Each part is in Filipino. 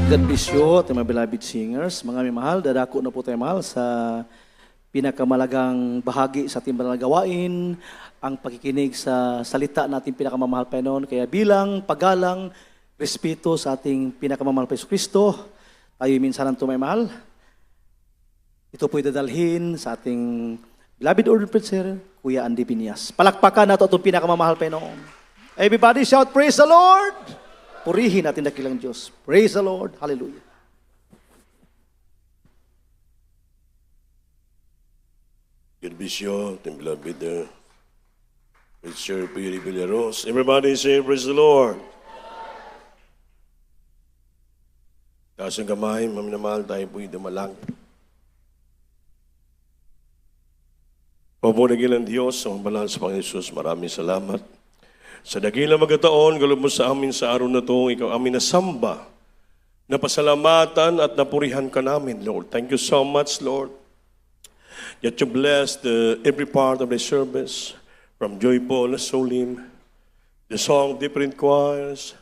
God bless you, ating mga beloved singers. Mga mahal, dadako na po tayo mahal sa pinakamalagang bahagi sa ating banal na gawain, ang pakikinig sa salita nating pinakamamahal Panginoon. Kaya bilang paggalang, respeto sa ating pinakamamahal pa Kristo, tayo minsan may mahal. Ito po'y dadalhin sa ating beloved order preacher, Kuya Andy Pinias. Palakpakan nato itong pinakamamahal Panginoon. Everybody shout, praise the Lord! Purihin natin dakilang Diyos. Praise the Lord. Hallelujah. God bless you, ating beloved Preacher Piri Villaros. Everybody say, praise the Lord. Taas ang kamay, maminamahal tayo po'y dumalang. Pabo dakilang Diyos, ang banal sa Panginoon Jesus, maraming salamat. Sa dakilang magataon, galub mo sa amin sa araw na ito, ikaw amin nasamba, napasalamatan at napurihan ka namin, Lord. Thank you so much, Lord. That you blessed every part of the service, from joyful, solemn, the song of different choirs,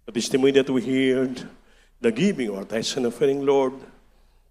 the testimony that we heard, the giving of our tithes and offering, Lord.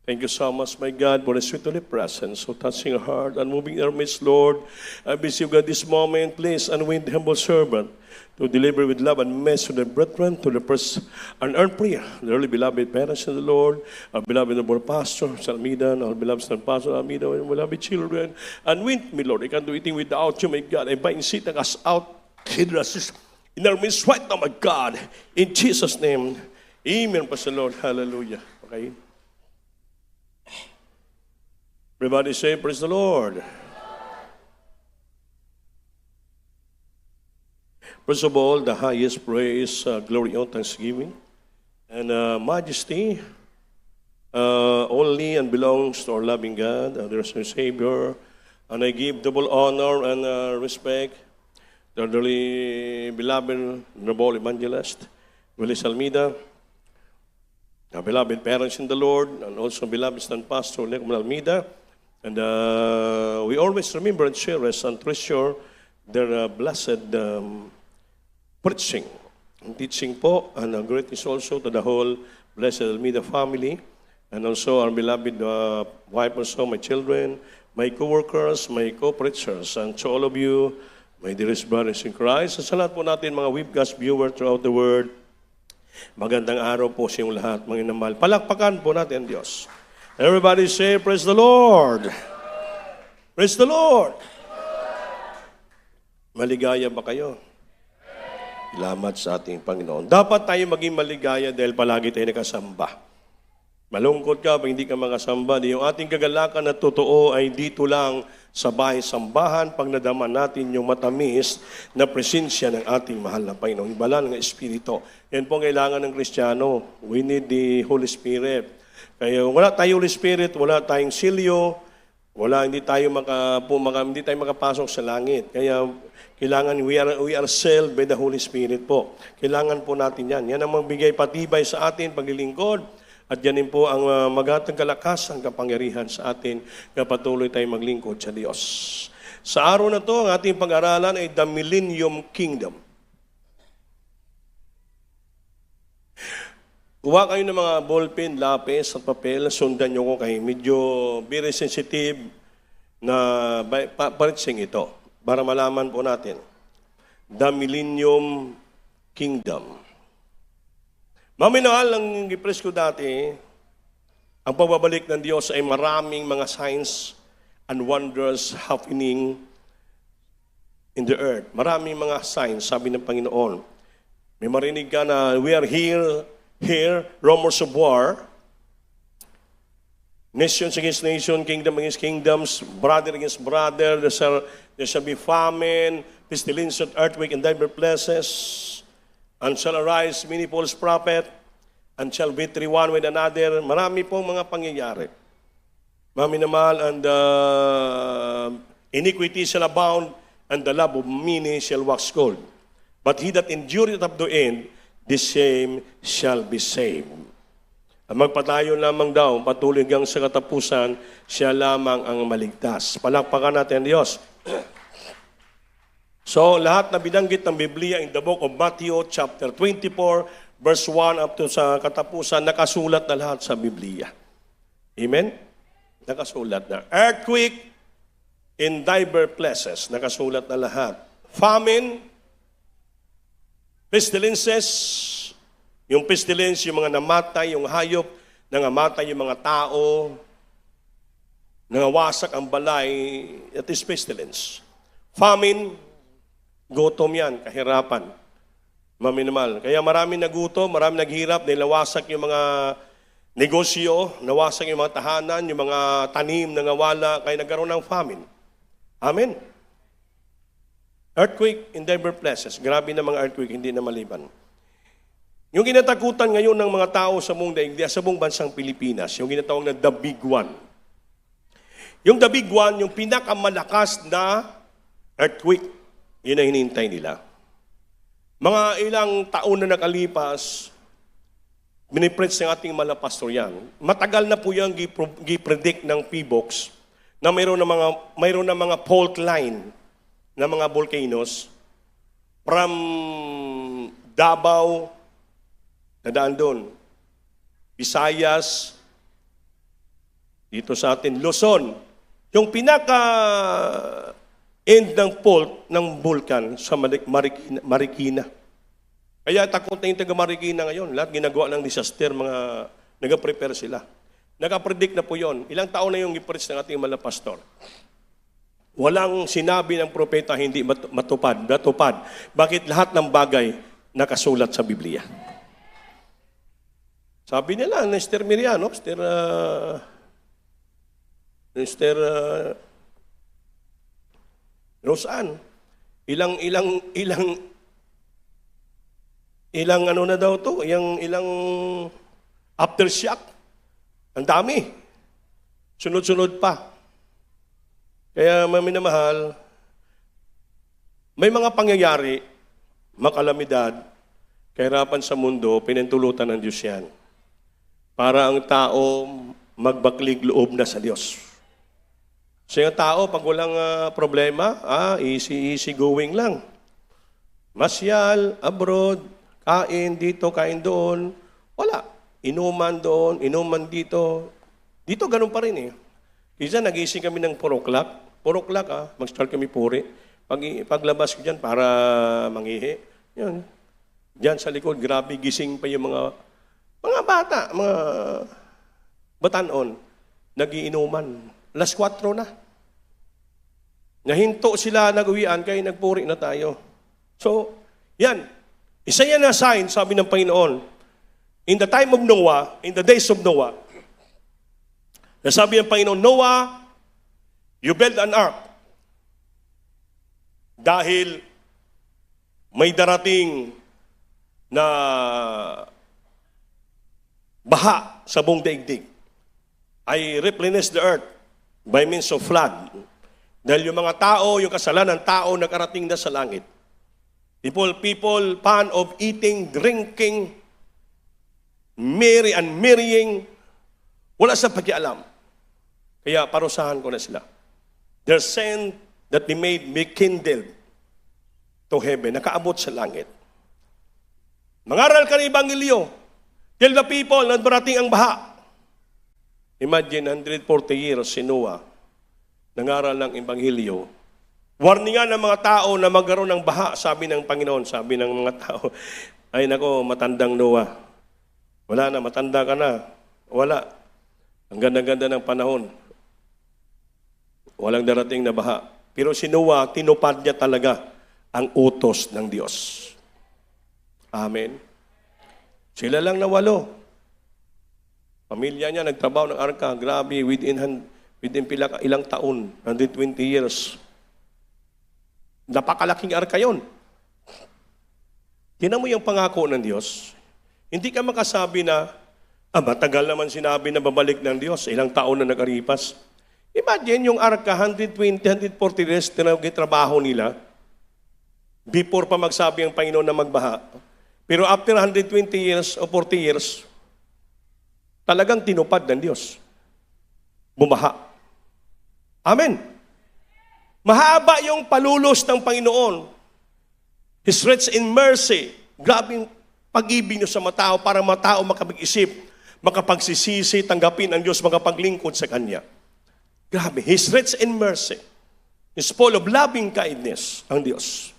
Thank you so much, my God, for the sweet holy presence, so touching our heart and moving our midst, Lord. I beseech you, God, this moment, please, anoint the humble servant to deliver with love and mercy to the brethren, to the first unearned prayer, the early beloved parents of the Lord, our beloved noble pastor, Salmida, our beloved son, Pastor Almida, our beloved children. Anoint me, Lord. I can't do anything without you, my God. I bind Satan us out, hindrances in our midst right now, my God. In Jesus' name, amen, Pastor Lord. Hallelujah. Okay. Everybody say, praise the Lord. First of all, the highest praise, glory, and thanksgiving, and majesty only and belongs to our loving God, our Savior. And I give double honor and respect to our dearly beloved noble evangelist, Willis Almida, our beloved parents in the Lord, and also beloved son pastor, Lecum Almida. And we always remember and cherish and treasure their blessed preaching and teaching po. And greetings also to the whole blessed Almida family. And also our beloved wife, also my children, my co-workers, my co-preachers, and to all of you, my dearest brothers in Christ. At sa lahat po natin, mga webcast viewers throughout the world, magandang araw po sa inyong lahat, mga inamahal. Palakpakan po natin, Diyos. Everybody say, praise the Lord. Praise the Lord. Maligaya ba kayo? Salamat sa ating Panginoon. Dapat tayo maging maligaya dahil palagi tayo nakasamba. Malungkot ka pag hindi ka makasamba. Yung ating kagalakan na totoo ay dito lang sa bahay-sambahan pag nadama natin yung matamis na presensya ng ating mahal na Panginoon. Ibala ng Espiritu. Yan po ang kailangan ng Kristiyano. We need the Holy Spirit. Kaya wala tayong Holy Spirit, wala tayong silyo, hindi tayo makapasok sa langit. Kaya kailangan we are sealed by the Holy Spirit po. Kailangan po natin yan. Yan ang magbigay patibay sa atin paglilingkod. At yan din po ang magatang kalakas, ang kapangyarihan sa atin na patuloy tayong maglingkod sa Diyos. Sa araw na to, ang ating pag-aralan ay The Millennium Kingdom. Kuha kayo ng mga ballpen, lapis at papel, sundan nyo ko kay medyo very sensitive na preaching ito para malaman po natin. The Millennium Kingdom. Maminahal ang i-preach ko dati, ang pagbabalik ng Diyos ay maraming mga signs and wonders happening in the earth. Maraming mga signs, sabi ng Panginoon. May marinig ka na we are here, rumors of war, nations against nation, kingdom against kingdoms, brother against brother, there shall be famine, pestilence, earthquake in diverse places, and shall arise many false prophets, and shall betray one with another. Marami pong mga pangyayari. Maminamahal, and iniquity shall abound, and the love of many shall wax cold. But he that endureth up to end, the same shall be saved. Ang magpatayo lamang daw, patuloy hanggang sa katapusan, siya lamang ang maligtas. Palakpakan natin, Diyos. So, lahat na binanggit ng Biblia in the book of Matthew chapter 24, verse 1 up to sa katapusan, nakasulat na lahat sa Biblia. Amen? Nakasulat na. Earthquake in diverse places, nakasulat na lahat. Famine, pestilences, yung pestilence, yung mga namatay, yung hayop, nangamatay yung mga tao, nangawasak ang balay, that is pestilence. Famine, gutom yan, kahirapan, maminimal. Kaya marami nagutom, marami naghirap, dahil nawasak yung mga negosyo, nawasak yung mga tahanan, yung mga tanim, nangawala, kaya nagkaroon ng famine. Amen. Earthquake in diverse places. Grabe na mga earthquake, hindi na maliban. Yung kinatakutan ngayon ng mga tao sa buong daigdig, sa buong bansang Pilipinas, yung ginatawag na The Big One. Yung The Big One, yung pinakamalakas na earthquake, yun ang hinihintay nila. Mga ilang taon na nakalipas, biniprint ng ating malapastor yan. Matagal na po yan gipredict ng PBOX na mayroon na mga fault line na mga volcanoes from Davao, nadaan doon, Visayas, dito sa atin, Luzon. Yung pinaka-end ng fault ng vulkan sa Marikina. Kaya takot na yung taga-Marikina ngayon. Lahat ginagawa ng disaster, mga nag-prepare sila. Nakapredict na po yon. Ilang taon na yung i-preach ng ating malapastor. Walang sinabi ng propeta hindi matupad. Bakit lahat ng bagay nakasulat sa Biblia? Sabi nila, Mr. Miriano, Mr. Roseanne, ilang ano na daw to, ilang aftershock. Ang dami. Sunod-sunod pa. Kaya maminamahal, may mga pangyayari, makalamidad, kahirapan sa mundo, pinintulutan ng Diyos yan. Para ang tao magbaklig loob na sa Diyos. So yung tao, pag walang problema, easy going lang. Masyal, abroad, kain dito, kain doon. Wala. Inuman doon, inuman dito. Dito ganun pa rin eh. Isa nagising kami ng 4 o'clock. 4 o'clock mag-start kami puri. Paglabas ko dyan para mangihi. Yun. Diyan sa likod, grabe gising pa yung mga bata, mga batanon, nagiinuman. Alas 4 na. Nahinto sila nag-uwian, kaya nagpuri na tayo. So, yan. Isa yan na sign, sabi ng Panginoon. In the time of Noah, in the days of Noah, nasabi ng Panginoon, Noah, you build an ark. Dahil may darating na baha sa buong daigdig. I replenish the earth by means of flood. Dahil yung mga tao, yung kasalanan ng tao nakarating na sa langit. People fan of eating, drinking, marrying, wala sa pakialam. Kaya parusahan ko na sila. Their sin that they made be kindled to heaven, nakaabot sa langit. Mangaral ka ng Ebanghelyo. Tell the people na darating ang baha. Imagine, 140 years si Noah, nangaral ng Ebanghelyo. Warningan ng mga tao na magkaroon ng baha, sabi ng Panginoon, sabi ng mga tao, ay nako, matandang Noah. Wala na, matanda ka na. Wala. Ang ganda-ganda ng panahon. Walang darating na baha. Pero si Noah, tinupad niya talaga ang utos ng Diyos. Amen. Sila lang na 8. Pamilya niya, nagtrabaho ng arka. Grabe, within ilang taon, 120 years. Napakalaking arka yon. Tinan mo yung pangako ng Diyos. Hindi ka makasabi na, matagal naman sinabi na babalik ng Diyos. Ilang taon na nagaripas. Imagine yung arka, 120, 140 years, trabaho nila. Before pa magsabi ang Panginoon na magbaha. Pero after 120 years o 40 years, talagang tinupad ng Diyos. Bumaha. Amen. Mahaba yung palulos ng Panginoon. His rich in mercy. Grabing pag-ibig niyo sa mga tao para mga tao makapag-isip, makapagsisisi, tanggapin ang Diyos, makapaglingkod sa Kanya. Grabe, He's rich in mercy. He's full of loving kindness, ang Diyos.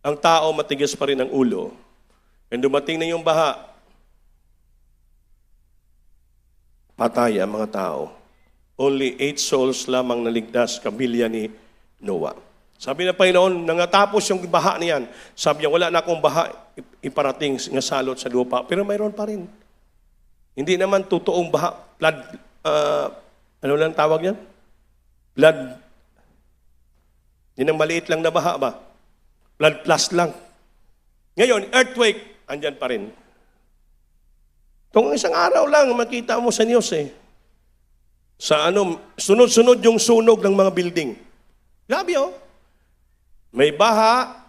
Ang tao matigas pa rin ang ulo. And dumating na yung baha, patay ang mga tao. Only 8 souls lamang naligtas, kabilya ni Noah. Sabi ng Panginoon, nangatapos yung baha niyan. Sabi niya, wala na akong baha iparating nga salot sa lupa. Pero mayroon pa rin. Hindi naman totoong baha. Flood, ano lang tawag yan? Flood. Yan ang maliit lang na baha ba? Flood plus lang. Ngayon, earthquake, andyan pa rin. Itong isang araw lang, makita mo sa news eh. Sa sunod-sunod yung sunog ng mga building. Grabe oh. May baha,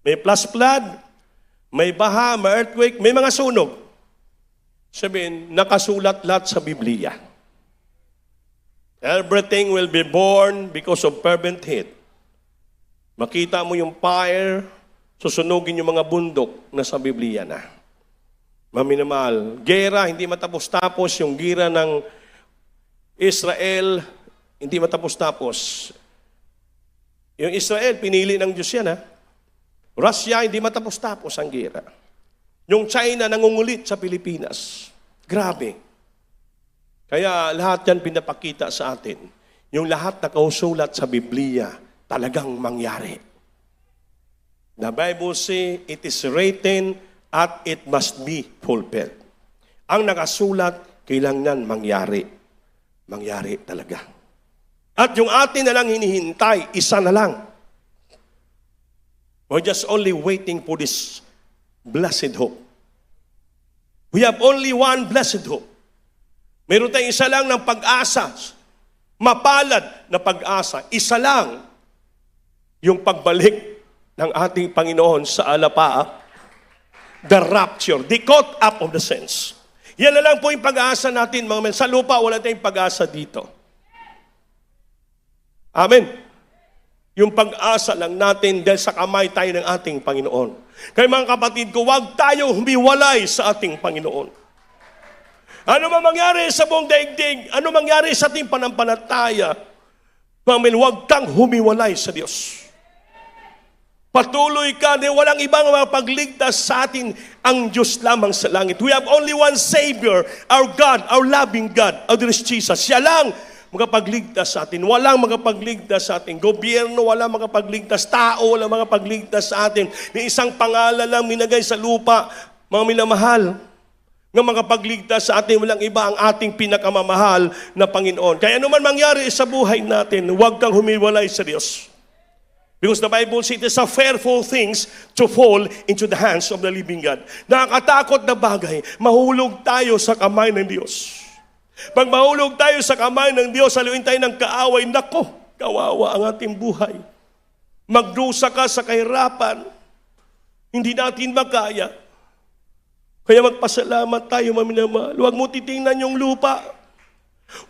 may plus flood, may baha, may earthquake, may mga sunog. Sabihin, nakasulat lahat sa Biblia. Everything will be born because of fervent heat. Makita mo yung fire, susunugin yung mga bundok na sa Biblia na. Maminamahal, gera, hindi matapos-tapos. Yung gira ng Israel, hindi matapos-tapos. Yung Israel, pinili ng Diyos yan, ha? Russia, hindi matapos-tapos ang gira. Yung China, nangungulit sa Pilipinas. Grabe. Kaya lahat yan pinapakita sa atin. Yung lahat na kausulat sa Biblia, talagang mangyari. The Bible says, it is written at it must be fulfilled. Ang nakasulat, kailangan mangyari. Mangyari talaga. At yung atin na lang hinihintay, isa na lang. We're just only waiting for this blessed hope. We have only one blessed hope. Meron tayong isa lang ng pag-asa. Mapalad na pag-asa. Isa lang yung pagbalik ng ating Panginoon sa alapa. The rapture, the caught up of the saints. Yan na lang po yung pag-asa natin, mga men. Sa lupa, wala tayong pag-asa dito. Amen. Yung pag-asa lang natin dahil sa kamay tayo ng ating Panginoon. Kaya mga kapatid ko, huwag tayo humiwalay sa ating Panginoon. Ano man mangyari sa buong daigdig, ano mangyari sa ating panampalataya, huwag kang humiwalay sa Diyos. Patuloy ka, di walang ibang mapagligtas sa atin ang Diyos lamang sa langit. We have only one Savior, our God, our loving God, our dear Jesus. Siya lang makapagligtas sa atin. Walang makapagligtas sa atin. Gobyerno, walang makapagligtas. Tao, walang makapagligtas sa atin. May isang pangalan lang minagay sa lupa, mga minamahal, nga makapagligtas sa atin, walang iba ang ating pinakamamahal na Panginoon. Kaya ano man mangyari sa buhay natin, huwag kang humiwalay sa Diyos. Because the Bible says it is a fearful things to fall into the hands of the living God. Nakakatakot na bagay, mahulog tayo sa kamay ng Diyos. Pag mahulog tayo sa kamay ng Diyos, haluin tayo ng kaaway, nako, kawawa ang ating buhay. Magdusa ka sa kahirapan, hindi natin makaya. Kaya magpasalamat tayo, maminamahal. Huwag mo titingnan yung lupa.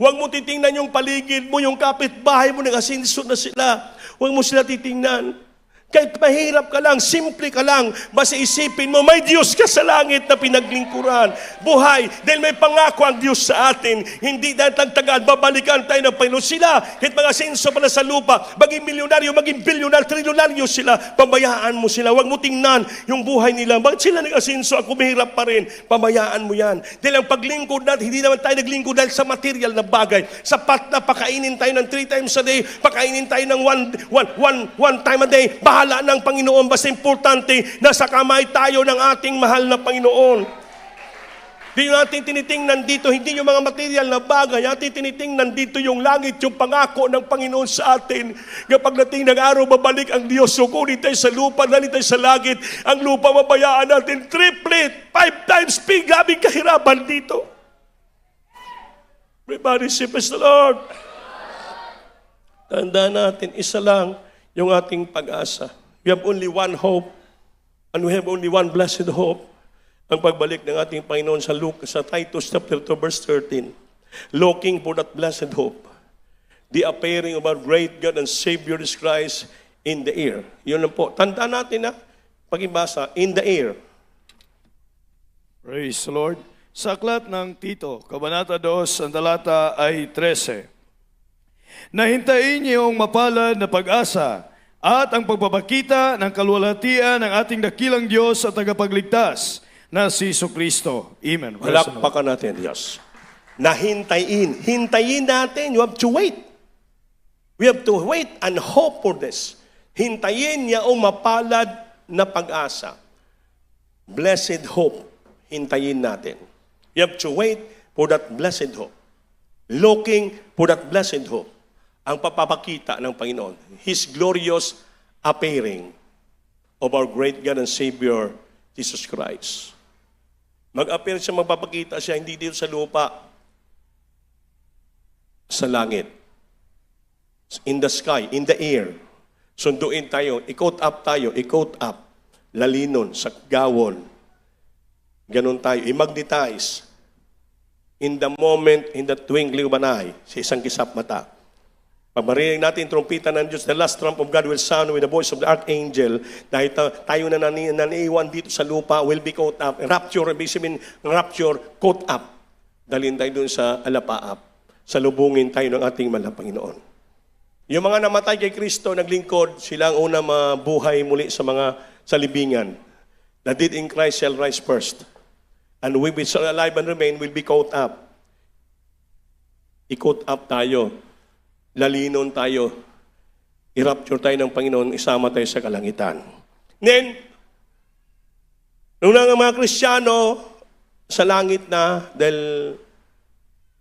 Huwag mo titingnan yung paligid mo, yung kapitbahay mo, nag-asinso na sila. Huwag mo sila titingnan. Kahit mahirap ka lang, simple ka lang, basta isipin mo, may Diyos ka sa langit na pinaglingkuran. Buhay, dahil may pangako ang Diyos sa atin. Hindi dahil tagtagal, babalikan tayo ng Panginoon. Sila, kahit mga sinso pala sa lupa, maging milyonaryo, maging bilyonaryo, trilyonaryo sila, pabayaan mo sila. Huwag mo tingnan yung buhay nila. Bakit sila nag-asinso? Ako mahirap pa rin. Pabayaan mo yan. Dahil ang paglingkod natin, hindi naman tayo naglingkod dahil sa material na bagay. Sapat na pakainin tayo ng 3 times a day, pakainin tayo ng one time a day, bahala ng Panginoon. Basta importante, nasa kamay tayo ng ating mahal na Panginoon. Hindi natin tinitingnan dito, hindi yung mga material na bagay, atin tinitingnan dito yung langit, yung pangako ng Panginoon sa atin. Kapag nating ng araw, babalik ang Diyos. So, kunin tayo sa lupa, dali tayo sa langit. Ang lupa, mabayaan natin, triplet, 5 times big, gabing kahirapan dito. Everybody say, praise the Lord. Tandaan natin, isa lang yung ating pag-asa. We have only one hope, and we have only one blessed hope. Ang pagbalik ng ating Panginoon sa Titus chapter 2 verse 13. Looking for that blessed hope, the appearing of our great God and Savior Jesus Christ in the air. Yun lang po. Tandaan natin na, pag-ibasa, in the air. Praise the Lord. Sa aklat ng Tito, Kabanata 2, ang talata ay 13. Nahintayin niyong mapalad na pag-asa at ang pagpapakita ng kalwalhatian ng ating dakilang Diyos at tagapagligtas na si Jesucristo. Amen. Palakpakan natin, Diyos. Nahintayin. Hintayin natin. You have to wait. We have to wait and hope for this. Hintayin niya o mapalad na pag-asa. Blessed hope. Hintayin natin. You have to wait for that blessed hope. Looking for that blessed hope. Ang papapakita ng Panginoon. His glorious appearing of our great God and Savior, Jesus Christ. Mag-appear siya, magpapakita siya, hindi dito sa lupa, sa langit. In the sky, in the air. Sunduin tayo, i-coat up tayo, i-coat up. Lalinon, sa gawon. Ganon tayo, i-magnetize. In the moment, in the twinkling of an eye, sa isang kisap mata. Pag marinig natin trumpita ng Diyos, the last trump of God will sound with the voice of the archangel. Dahil tayo na naniiwan dito sa lupa will be caught up. Rapture, ibig sabihin, rapture, caught up. Dalhin tayo dun sa alapaap. Salubungin tayo ng ating mahal na Panginoon. Yung mga namatay kay Kristo, naglingkod, sila ang una mabuhay muli sa libingan. The dead in Christ shall rise first. And we which are alive and remain will be caught up. I-caught up tayo. Lalinon tayo, i-rapture tayo ng Panginoon, isama tayo sa kalangitan. Then, nung nga mga Kristiyano, sa langit na, dahil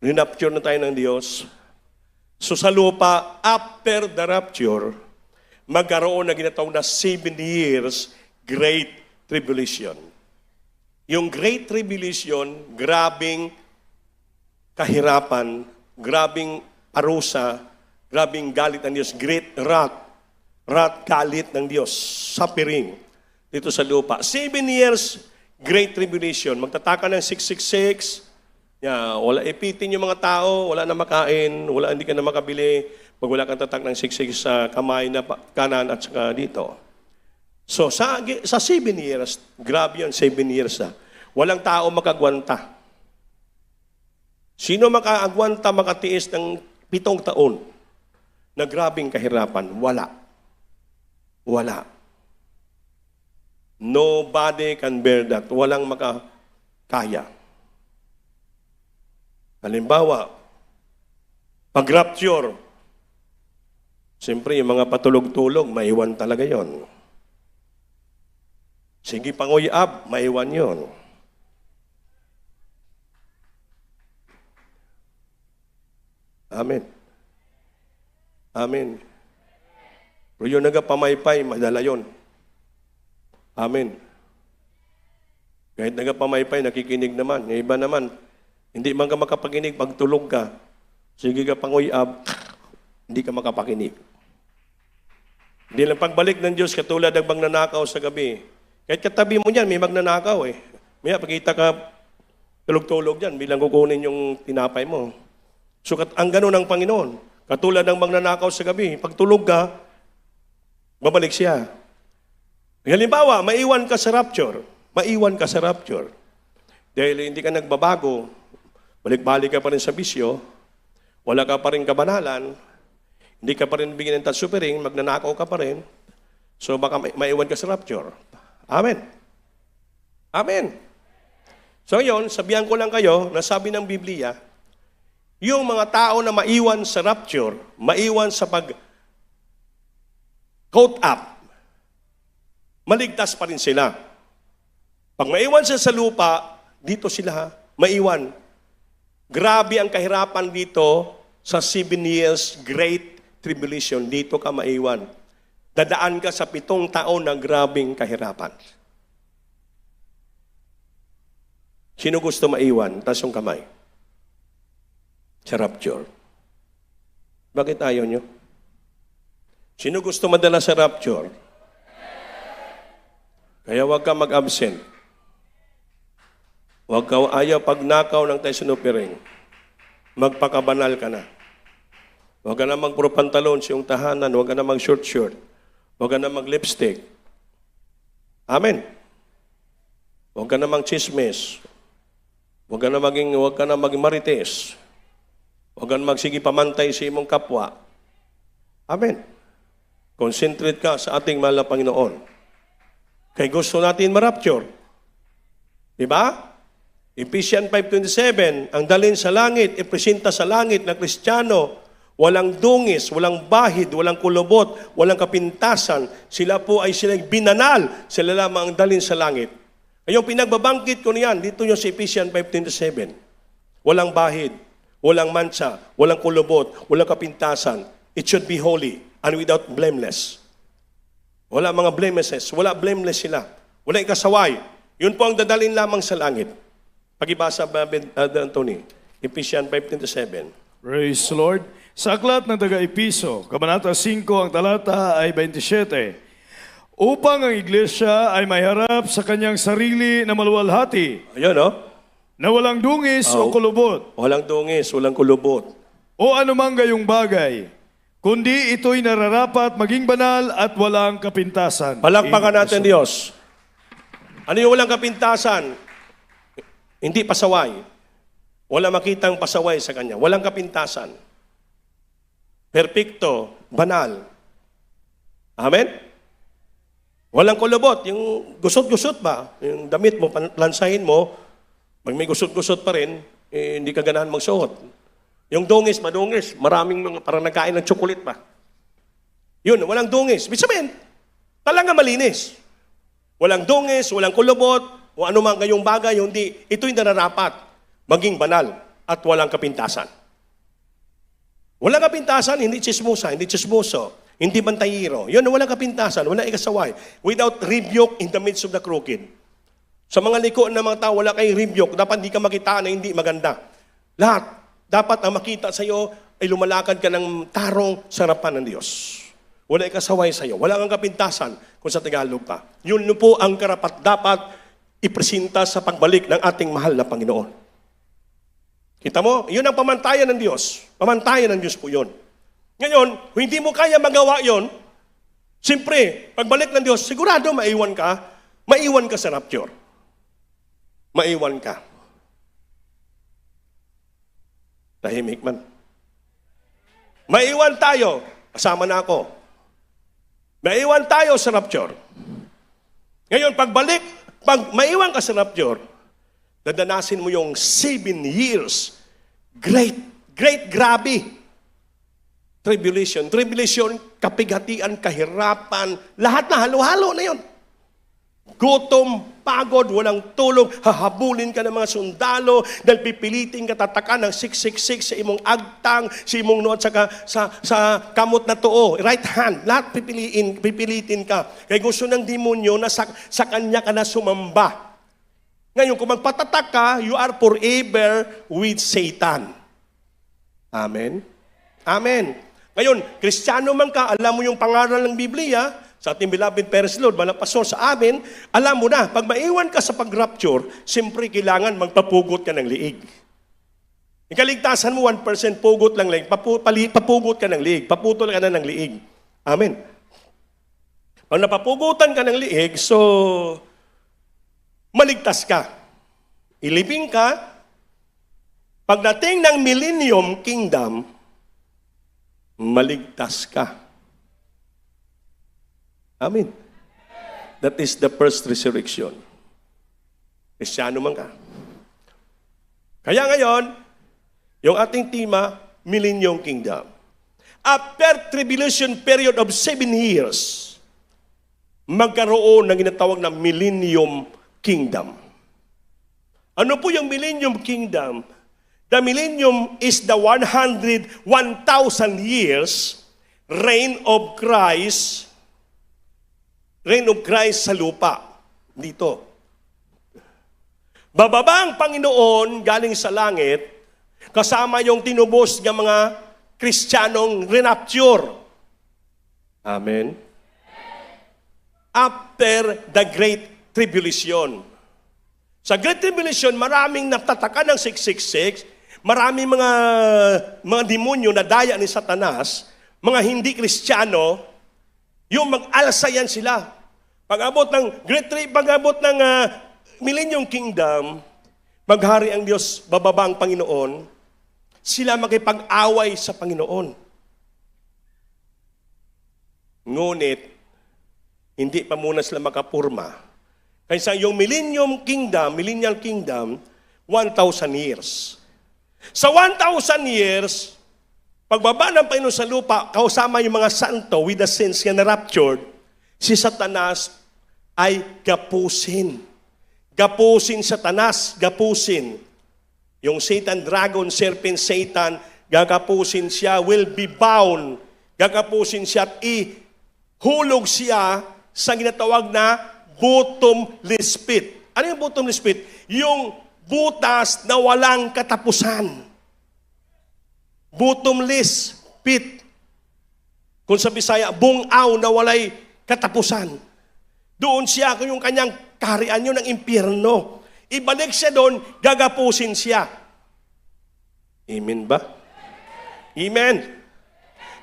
rinapture na tayo ng Diyos, so sa lupa, after the rapture, magkaroon na ginatawag na 7 years Great Tribulation. Yung Great Tribulation, grabing kahirapan, grabing parusa, grabing galit ng Diyos, great wrath, galit ng Diyos, suffering dito sa lupa. 7 years, Great Tribulation. Magtataka ng 666, wala ipitin yung mga tao, wala na makain, hindi ka na makabili, pag wala kang tatak ng 666 sa kamay na kanan at saka dito. So, sa 7 years, grabe yun, 7 years na, walang tao makagwanta. Sino makaagwanta, makatiis ng 7 taon? Na grabing kahirapan, wala. Wala. Nobody can bear that. Walang makakaya. Halimbawa, pag-rapture, siyempre yung mga patulog-tulog, maiwan talaga yon. Sige, panguyab, maiwan yon. Amen. Amen. Pero yung nagapamaypay, madala yun. Amen. Kahit nagapamaypay, nakikinig naman. Yung iba naman, hindi man ka makapakinig pag tulog ka. Sige ka panguyab, hindi ka makapakinig. Hindi lang pagbalik ng Diyos, katulad ng magnanakaw sa gabi. Kahit katabi mo niyan, may magnanakaw eh. Maya, pagkita ka, tulog-tulog dyan, bilang kukunin yung tinapay mo. So, ang ganun ng Panginoon. Katulad ng magnanakaw sa gabi, pag tulog ka, babalik siya. Halimbawa, maiwan ka sa rapture. Maiwan ka sa rapture. Dahil hindi ka nagbabago, balik-balik ka pa rin sa bisyo, wala ka pa rin kabanalan, hindi ka pa rin bigyan ng tatsupering, magnanakaw ka pa rin, so baka maiwan ka sa rapture. Amen. Amen. So yun, sabihan ko lang kayo, nasabi ng Biblia, yung mga tao na maiwan sa rapture, maiwan sa pag-caught up, maligtas pa rin sila. Pag maiwan sila sa lupa, dito sila maiwan. Grabe ang kahirapan dito sa 7 years Great Tribulation. Dito ka maiwan. Dadaan ka sa 7 taon na grabing kahirapan. Sino gusto maiwan? Taas yung kamay. Sa rapture. Bakit ayaw nyo? Sino gusto madala sa rapture? Kaya huwag ka mag-absent. Huwag ka ayaw pagnakaw ng tayo-sinupiring. Magpakabanal ka na. Huwag ka na mag-pro-pantalon sa iyong tahanan. Huwag ka na mag-short-short. Huwag ka na mag-lipstick. Amen. Huwag ka na mag-chismis. Huwag ka na maging marites. Huwag ka na magsige pamantay sa imong kapwa. Amen. Concentrate ka sa ating mahal na Panginoon. Kaya gusto natin ma-rapture. Diba? Ephesians 5:27, ang dalhin sa langit, ipresenta sa langit na Kristiyano, walang dungis, walang bahid, walang kulubot, walang kapintasan. Sila po ay silang binanal. Sila lamang ang dalhin sa langit. Ngayong pinagbabangkit ko niyan, dito yung sa Ephesians 5:27. Walang bahid, walang mancha, walang kulubot, walang kapintasan. It should be holy and without blameless. Wala mga blemishes, wala blameless sila. Wala ikasaway. Yun po ang dadalhin lamang sa langit. Pagibasa ba, Anthony? Ephesians 5:27. Praise the Lord. Sa aklat ng taga-Episo, Kabanata 5, ang talata ay 27. Upang ang iglesia ay may harap sa kanyang sarili na maluwalhati, Ayun, no? na walang dungis o kulubot, Walang dungis, walang kulubot. o anumang gayong bagay, kundi ito'y nararapat maging banal at walang kapintasan. Palakpakan natin Diyos. Ano yung walang kapintasan? Hindi pasaway. Wala makitang pasaway sa Kanya. Walang kapintasan. Perpekto, banal. Amen? Walang kulubot. Yung gusot-gusot ba? Yung damit mo, lansahin mo, pag may gusot-gusot pa rin, hindi ka ganahan magsuot. Yung dungis, madungis. Maraming mga parang nagkain ng tsokolit ba? Yun, walang dungis. Ibig sabihin, talaga malinis. Walang dungis, walang kulubot, o anumang gayong bagay, hindi. Ito'y nararapat maging banal at walang kapintasan. Walang kapintasan, hindi chismosa, hindi chismoso, hindi bantayiro. Yun, walang kapintasan, walang ikasaway. Without rebuke in the midst of the crooked. Sa mga liko na mga tao, wala kayong rebuke. Dapat hindi ka makita na hindi maganda. Lahat. Dapat ang makita sa iyo ay lumalakad ka ng tarong sa harapan ng Diyos. Wala ikasaway sa iyo. Wala kang kapintasan kung sa Tagalog ka. Yun po ang karapat dapat ipresenta sa pagbalik ng ating mahal na Panginoon. Kita mo? Yun ang pamantayan ng Diyos. Pamantayan ng Diyos po yun. Ngayon, kung hindi mo kaya magawa yun, siyempre, pagbalik ng Diyos, sigurado maiwan ka sa rapture. Maiwan ka. Tahimik man. Maiwan tayo. Kasama na ako. Maiwan tayo sa rapture. Ngayon, pag maiwan ka sa rapture, dadanasin mo yung 7 years. Grabe. Tribulation. Tribulation, kapighatian, kahirapan, lahat na halo-halo na yun. Gutom, pagod, walang tulog, hahabulin ka ng mga sundalo, dahil pipilitin ka tatakan ng 666 sa imong agtang, sa imong noot, sa kamot na too, right hand, lahat pipilitin ka. Kaya gusto ng demonyo na sa kanya ka na sumamba. Ngayon, kung magpatatak ka, you are forever with Satan. Amen? Amen. Ngayon, Kristiyano man ka, alam mo yung pangaral ng Biblia, sa ating beloved Paris Lord, malang pastor sa amin, alam mo na, pag maiwan ka sa pag-rapture, siyempre kailangan magpapugot ka ng liig. Ikaligtasan mo 1%, pugot lang liig, papugot ka ng liig, paputol ka na ng liig. Amen. Pag napapugutan ka ng liig, so, maligtas ka. Ilibing ka. Pagdating ng Millennium Kingdom, maligtas ka. Amen. That is the first resurrection. Kristiyano man ka. Kaya ngayon, yung ating tema, Millennium Kingdom. After tribulation period of 7 years, magkaroon ng ginatawag na Millennium Kingdom. Ano po yung Millennium Kingdom? The Millennium is the 101,000 years reign of Christ sa lupa. Dito. Bababa ang Panginoon galing sa langit, kasama yung tinubos ng mga Kristiyanong renapture. Amen. After the Great Tribulation. Sa Great Tribulation, maraming natataka ng 666, maraming mga demonyo na daya ni Satanas, mga hindi Kristiyano, yung mag-alsayan sila. Pag-abot ng Millennium Kingdom, maghari ang Diyos, bababa ang Panginoon, sila makipag-away sa Panginoon. Ngunit, hindi pa muna sila makapurma. Kaysa yung millennial kingdom, 1,000 years. Sa 1,000 years, pagbaba ng Panginoon sa lupa, kausama yung mga santo with the saints na raptured, si Satanas ay gapusin. Gapusin Satanas, gapusin. Yung Satan, dragon, serpent, Satan, gagapusin siya, will be bound. Gagapusin siya at ihulog siya sa ginatawag na bottomless pit. Ano yung bottomless pit? Yung butas na walang katapusan. Bottomless pit. Kung sa Bisaya, bungaw na walay katapusan. Doon siya, kung yung kanyang kaharian yun ng impyerno. Ibalik siya doon, gagapusin siya. Amen ba? Amen.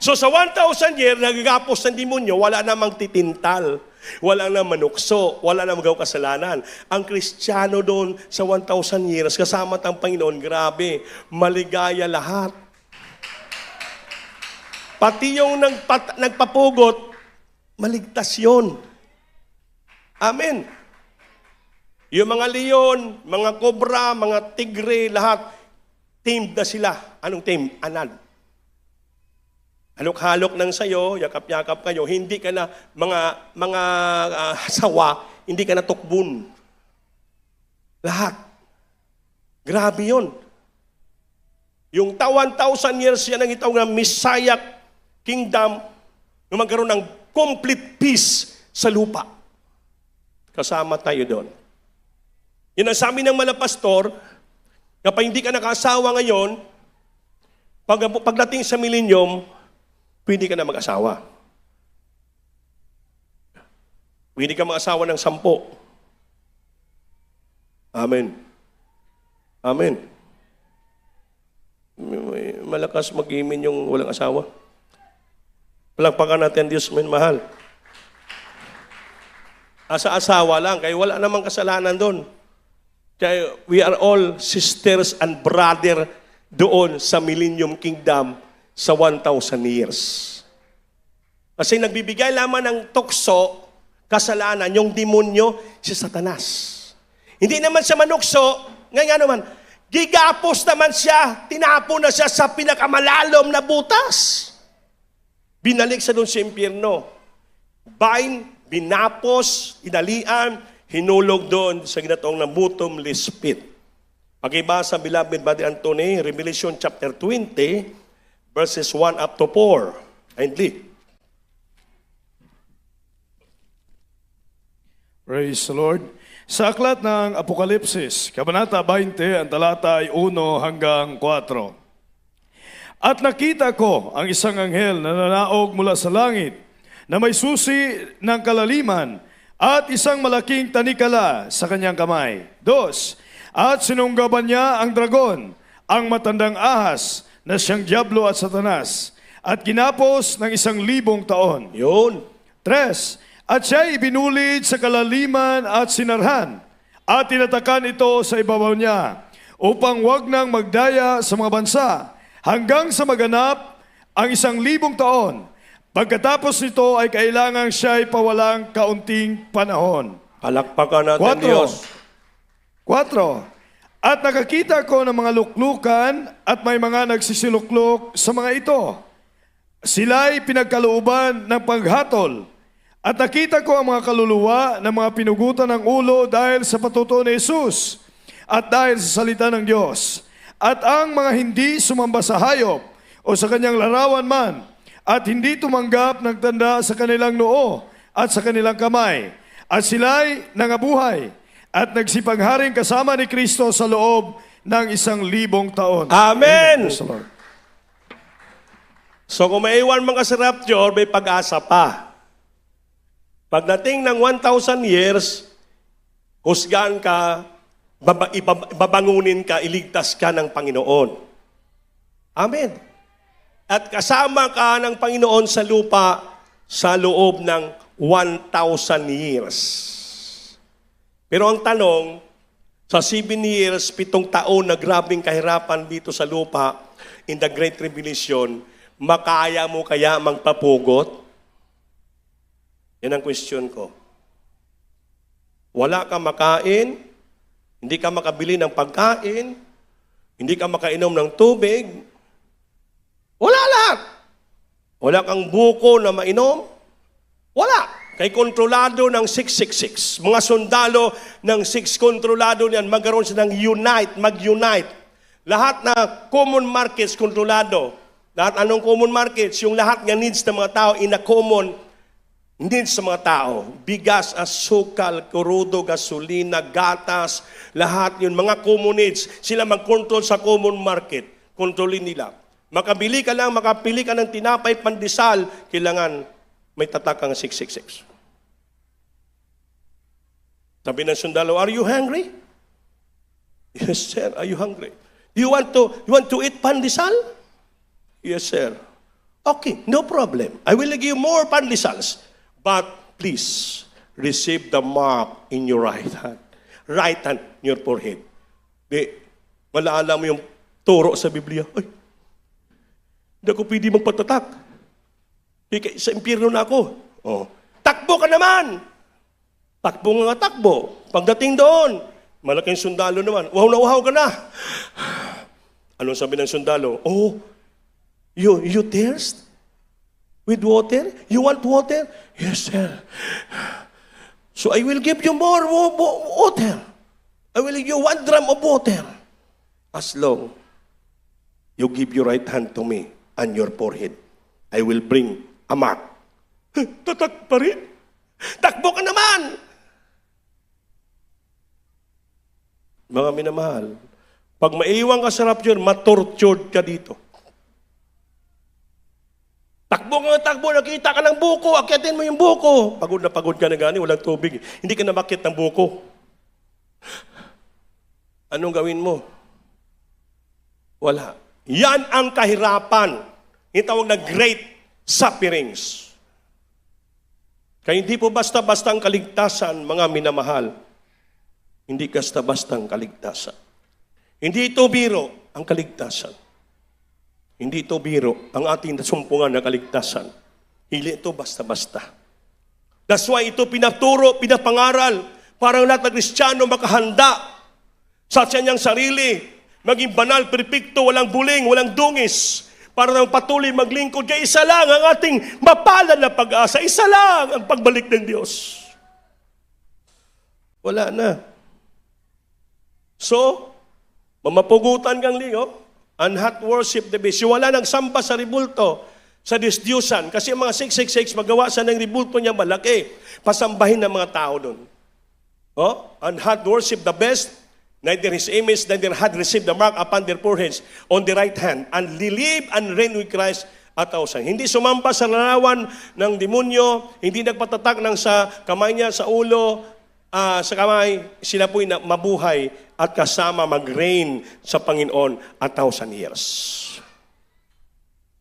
So sa 1,000 years, nagagapos ng demonyo, wala namang titintal, wala namang manukso, wala namang magaw kasalanan. Ang Kristiyano doon sa 1,000 years, kasama ang Panginoon, grabe, maligaya lahat. Pati yung nagpapugot, maligtas yun. Amen. Yung mga leon, mga kobra, mga tigre, lahat, tamed na sila. Anong tame? Anad. Halok-halok ng sayo, yakap-yakap kayo, hindi ka na, mga sawa, hindi ka na tukbun. Lahat. Grabe yun. Yung 1,000 years yan ang itawag na Messiah Kingdom na magkaroon ng complete peace sa lupa. Kasama tayo doon. Yun ang sabi ng mga pastor, kapag hindi ka nakasawa ngayon, pagdating sa millennium, pwede ka na mag-asawa. Pwede ka mag-asawa ng 10. Amen. Amen. Malakas mag-imin yung walang asawa. Palagpakan natin Diyos, men, mahal. Asa-asawa lang, kaya wala namang kasalanan doon. Kaya we are all sisters and brother doon sa Millennium Kingdom sa 1,000 years. Kasi nagbibigay lamang ng tukso, kasalanan, yung demonyo, si Satanas. Hindi naman siya manukso, nga naman, gigapos naman siya, tinapon na siya sa pinakamalalom na butas. Binalik sa doon sa impyerno. Binapos, inalian, hinulog doon sa ginatawag na bottomless pit. Pag-ibasa, beloved Brother Anthony, Revelation chapter 20, verses 1 up to 4. Kindly. Praise the Lord. Sa aklat ng Apokalipsis, Kabanata 20, ang talata ay 1 hanggang 4. At nakita ko ang isang anghel na nanaog mula sa langit, na may susi ng kalaliman at isang malaking tanikala sa kanyang kamay. 2. At sinunggaban niya ang dragon, ang matandang ahas, na siyang Diablo at Satanas, at ginapos ng 1,000 taon. Yun. 3. At siya'y ibinulid sa kalaliman at sinarhan, at tinatakan ito sa ibabaw niya, upang wag nang magdaya sa mga bansa, hanggang sa maganap ang 1,000 taon. Pagkatapos nito ay kailangan siya'y pawalang kaunting panahon. Palakpakan natin Diyos. 4. At nakakita ko ng mga luklukan at may mga nagsisiluklok sa mga ito. Sila'y pinagkalooban ng paghatol. At nakita ko ang mga kaluluwa ng mga pinugutan ng ulo dahil sa patutuo ni Jesus at dahil sa salita ng Diyos. At ang mga hindi sumamba sa hayop o sa kanyang larawan man at hindi tumanggap ng tanda sa kanilang noo at sa kanilang kamay. At sila'y nangabuhay at nagsipagharing kasama ni Kristo sa loob ng 1,000 taon. Amen! Amen. So kung may iwan mga sa rapture, may pag-asa pa. Pagdating ng 1,000 years, husgahan ka, babangunin ka, iligtas ka ng Panginoon. Amen. At kasama ka ng Panginoon sa lupa sa loob ng 1,000 years. Pero ang tanong, Sa 7 years, 7 taon na grabing kahirapan dito sa lupa, in the Great Tribulation, makaya mo kaya magpapugot? Yan ang question ko. Wala ka makain, hindi ka makabili ng pagkain, hindi ka makainom ng tubig, wala lahat. Wala kang buko na mainom, wala. Kay kontrolado ng 666. Mga sundalo ng 6 kontrolado niyan, magkaroon sila ng mag-unite. Lahat na common markets kontrolado. Lahat anong common markets? Yung lahat ng needs ng mga tao in a common needs sa mga tao. Bigas, asukal, kurudo, gasolina, gatas, lahat yun. Mga common needs. Sila mag-control sa common market. Kontrolin nila. Makapili ka ng tinapay pandesal, kailangan may tatak kang 666. Sabi ng sundalo, are you hungry? Yes, sir. Are you hungry? You want to eat pandesal? Yes, sir. Okay, no problem. I will give you more pandesals. But please, receive the mark in your right hand. Right hand in your forehead. Malaala mo yung turo sa Biblia. Ay, hindi ako pwede magpatatak. Sa impyerno na ako. Oh. Takbo ka naman! Takbo nga takbo. Pagdating doon, malaking sundalo naman. Uhaw na uhaw ka na. Anong sabi ng sundalo? Oh, you thirst? With water? You want water? Yes, sir. So I will give you more water. I will give you 1 drum of water. As long you give your right hand to me and your forehead, I will bring a mark. Tatak pa rin? Takbo ka naman! Mga minamahal, pag maiwan ka sa rapture, matortured ka dito. Takbo, nakita ka ng buko, akyatin mo yung buko. Pagod na pagod ka na gani, walang tubig. Hindi ka na makit ng buko. Anong gawin mo? Wala. Yan ang kahirapan. Yung tawag na great sufferings. Kaya hindi po basta-basta ang kaligtasan, mga minamahal. Hindi basta-bastang kaligtasan. Hindi ito biro ang kaligtasan. Hindi ito biro ang ating nasumpungan na kaligtasan. Hindi ito basta-basta. That's why ito pinaturo, pinapangaral, para ang lahat ng Kristiyano makahanda sa kanyang sarili, maging banal, perpekto, walang buling, walang dungis, para nang patuloy maglingkod. Kaya isa lang ang ating mapalad na pag-asa. Isa lang ang pagbalik ng Diyos. Wala na. So, mamapugutan kang lingo, and hot worship the beast. Wala nang samba sa ribulto, sa disdyusan. Kasi ang mga 666, magawa sa ng ribulto niya malaki. Pasambahin ng mga tao doon. Oh? And hot worship the best, neither his image, neither had received the mark upon their foreheads on the right hand, and live and reign with Christ at 1,000. Hindi sumamba sa larawan ng demonyo, hindi nagpatatak ng sa kamay niya, sa ulo, sa kamay, sila po'y mabuhay at kasama mag-reign sa Panginoon at 1,000 years.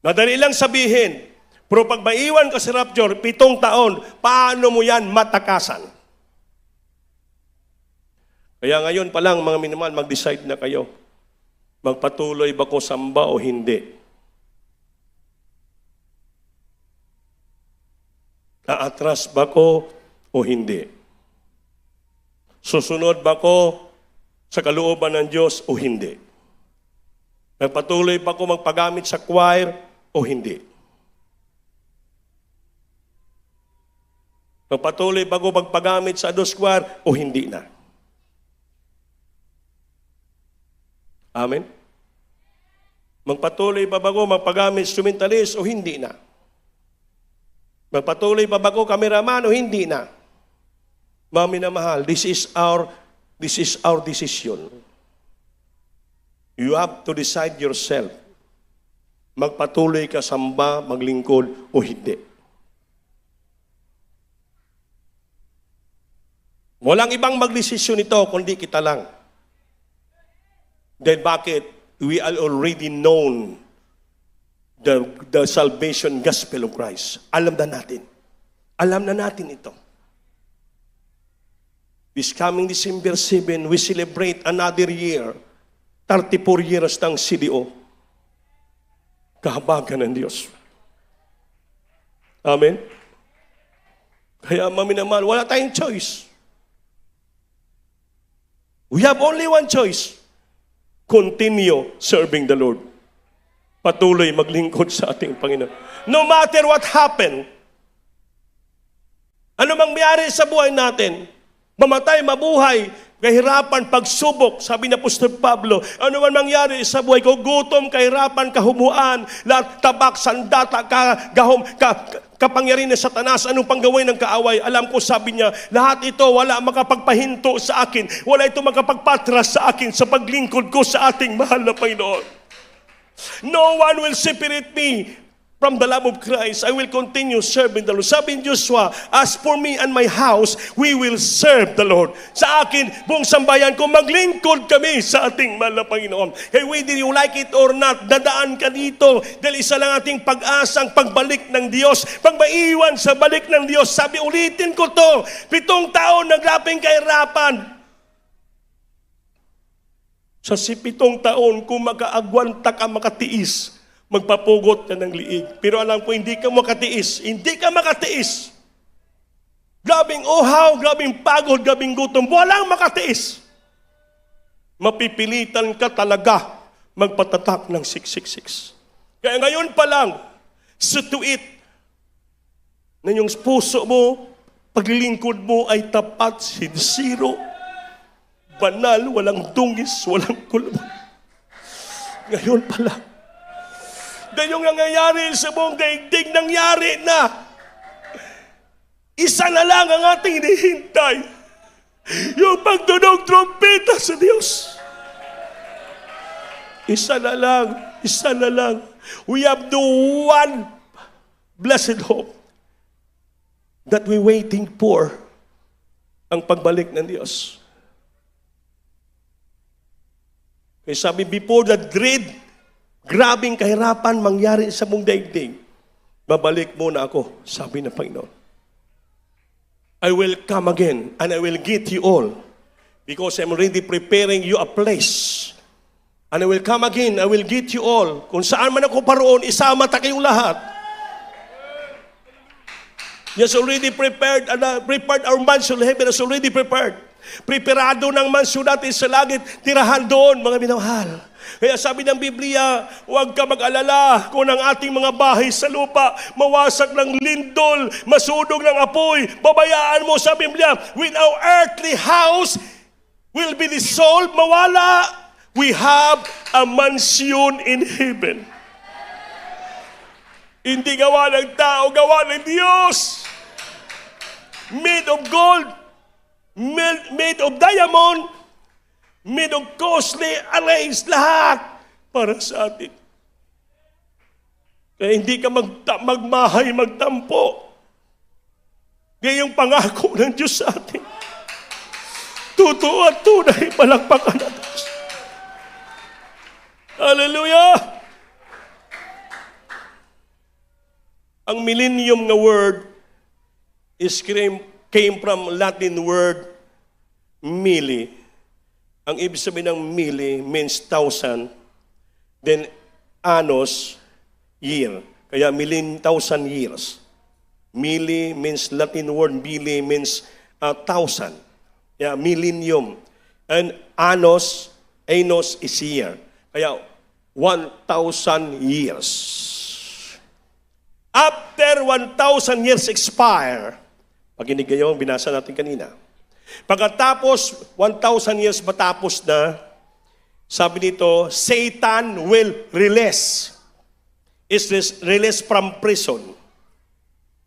Madali lang sabihin, pero pag maiwan ka sa rapture, 7 taon, paano mo yan matakasan? Kaya ngayon pa lang, mga minamahal, mag-decide na kayo. Magpatuloy ba ko samba o hindi? Aatras ba ko o hindi? Susunod ba ko sa kalooban ng Diyos o hindi? Magpatuloy ba ko magpagamit sa choir o hindi? Magpatuloy ba ko magpagamit sa ados choir o hindi na? Amen? Magpatuloy ba ko magpagamit instrumentalist o hindi na? Magpatuloy ba ko cameraman o hindi na? Mami na mahal, this is our decision. You have to decide yourself. Magpatuloy ka samba, maglingkod o hindi. Walang ibang magdesisyon ito kundi kita lang. Then bakit? We are already known the salvation gospel of Christ. Alam na natin. Alam na natin ito. This coming December 7, we celebrate another year. 34 years ng CDO. Kahabagan ng Diyos. Amen? Kaya maminamahal, wala tayong choice. We have only one choice. Continue serving the Lord. Patuloy maglingkod sa ating Panginoon. No matter what happened, ano mang mayari sa buhay natin, mamatay, mabuhay, kahirapan, pagsubok, sabi ni Apostol Pablo, ano man mangyari sa buhay ko, gutom, kahirapan, kahumuan, lahat, tabak, sandata, gahom, kapangyarihan ng Satanas, anong pang gawin ng kaaway, alam ko, sabi niya, lahat ito, wala makapagpahinto sa akin, wala ito makapagpatras sa akin sa paglingkod ko sa ating mahal na Panginoon. No one will separate me from the love of Christ. I will continue serving the Lord. Sabi ni Joshua, as for me and my house, we will serve the Lord. Sa akin, buong sambayan ko, maglingkod kami sa ating mahal na Panginoon. Hey, whether you like it or not, dadaan ka dito. Dahil isa lang ating pag-asang pagbalik ng Diyos. Pag maiwan sa balik ng Diyos, sabi, ulitin ko to, 7 taon naglaping kahirapan. Sa 7 taon, kung makaagwanta ka, makatiis, magpapugot ka ng liig. Pero alam ko, hindi ka makatiis. Hindi ka makatiis. Grabing uhaw, grabing pagod, grabing gutom. Walang makatiis. Mapipilitan ka talaga magpatatak ng 666. Kaya ngayon pa lang, sutuit na yung puso mo, paglilingkod mo ay tapat, sincero, banal, walang dungis, walang kulman. Ngayon pa lang, dahil yung nangyayari sa buong daigdig, nangyari na. Isa na lang ang ating hinihintay. Yung pagtunog trumpeta sa Diyos. Isa na lang. Isa na lang. We have the one blessed hope that we're waiting for, ang pagbalik ng Diyos. Kaya sabi, before the dread, grabing kahirapan mangyari sa mong daigdig, babalik muna ako, sabi ng Panginoon. I will come again and I will get you all because I'm already preparing you a place. And I will come again, I will get you all. Kung saan man ako paroon, isama ta kayong lahat. He has already prepared, prepared our mansion, heaven has already prepared. Preparado ng mansion natin sa langit, tirahan doon, mga minamahal. Kaya sabi ng Biblia, huwag ka mag-alala kung ang ating mga bahay sa lupa mawasak ng lindol, masunog ng apoy. Babayaan mo sa Biblia, when our earthly house will be dissolved, mawala, we have a mansion in heaven. Hindi gawa ng tao, gawa ng Diyos. Made of gold, made of diamond, made of costly arrays, lahat para sa atin. Kaya hindi ka magmahay, magtampo. Kaya yung pangako ng Diyos sa atin, totoo at tunay, palakpakan natin. Hallelujah! Ang millennium na word came from Latin word mille. Ang ibig sabihin ng mille means 1,000. Then annos, year. Kaya 1,000 years. Mille means Latin word, mille means 1,000. Kaya millennium. And annos is year. Kaya 1,000 years. After 1,000 years expire, pakinig kayo, binasa natin kanina. Pagkatapos, 1,000 years matapos na, sabi nito, Satan will release. Is released from prison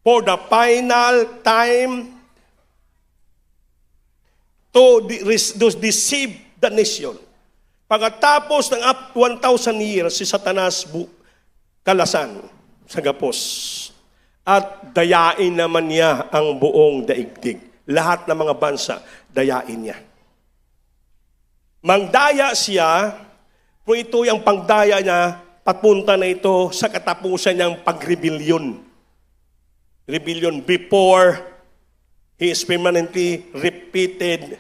for the final time to deceive the nation. Pagkatapos ng 1,000 years, si Satanas kalasan sa gapos. At dayain naman niya ang buong daigdig. Lahat ng mga bansa, dayain niya. Mangdaya siya, kung ito yung pangdaya niya, papunta na ito sa katapusan niyang pagrebellion. Rebellion before He is permanently repeated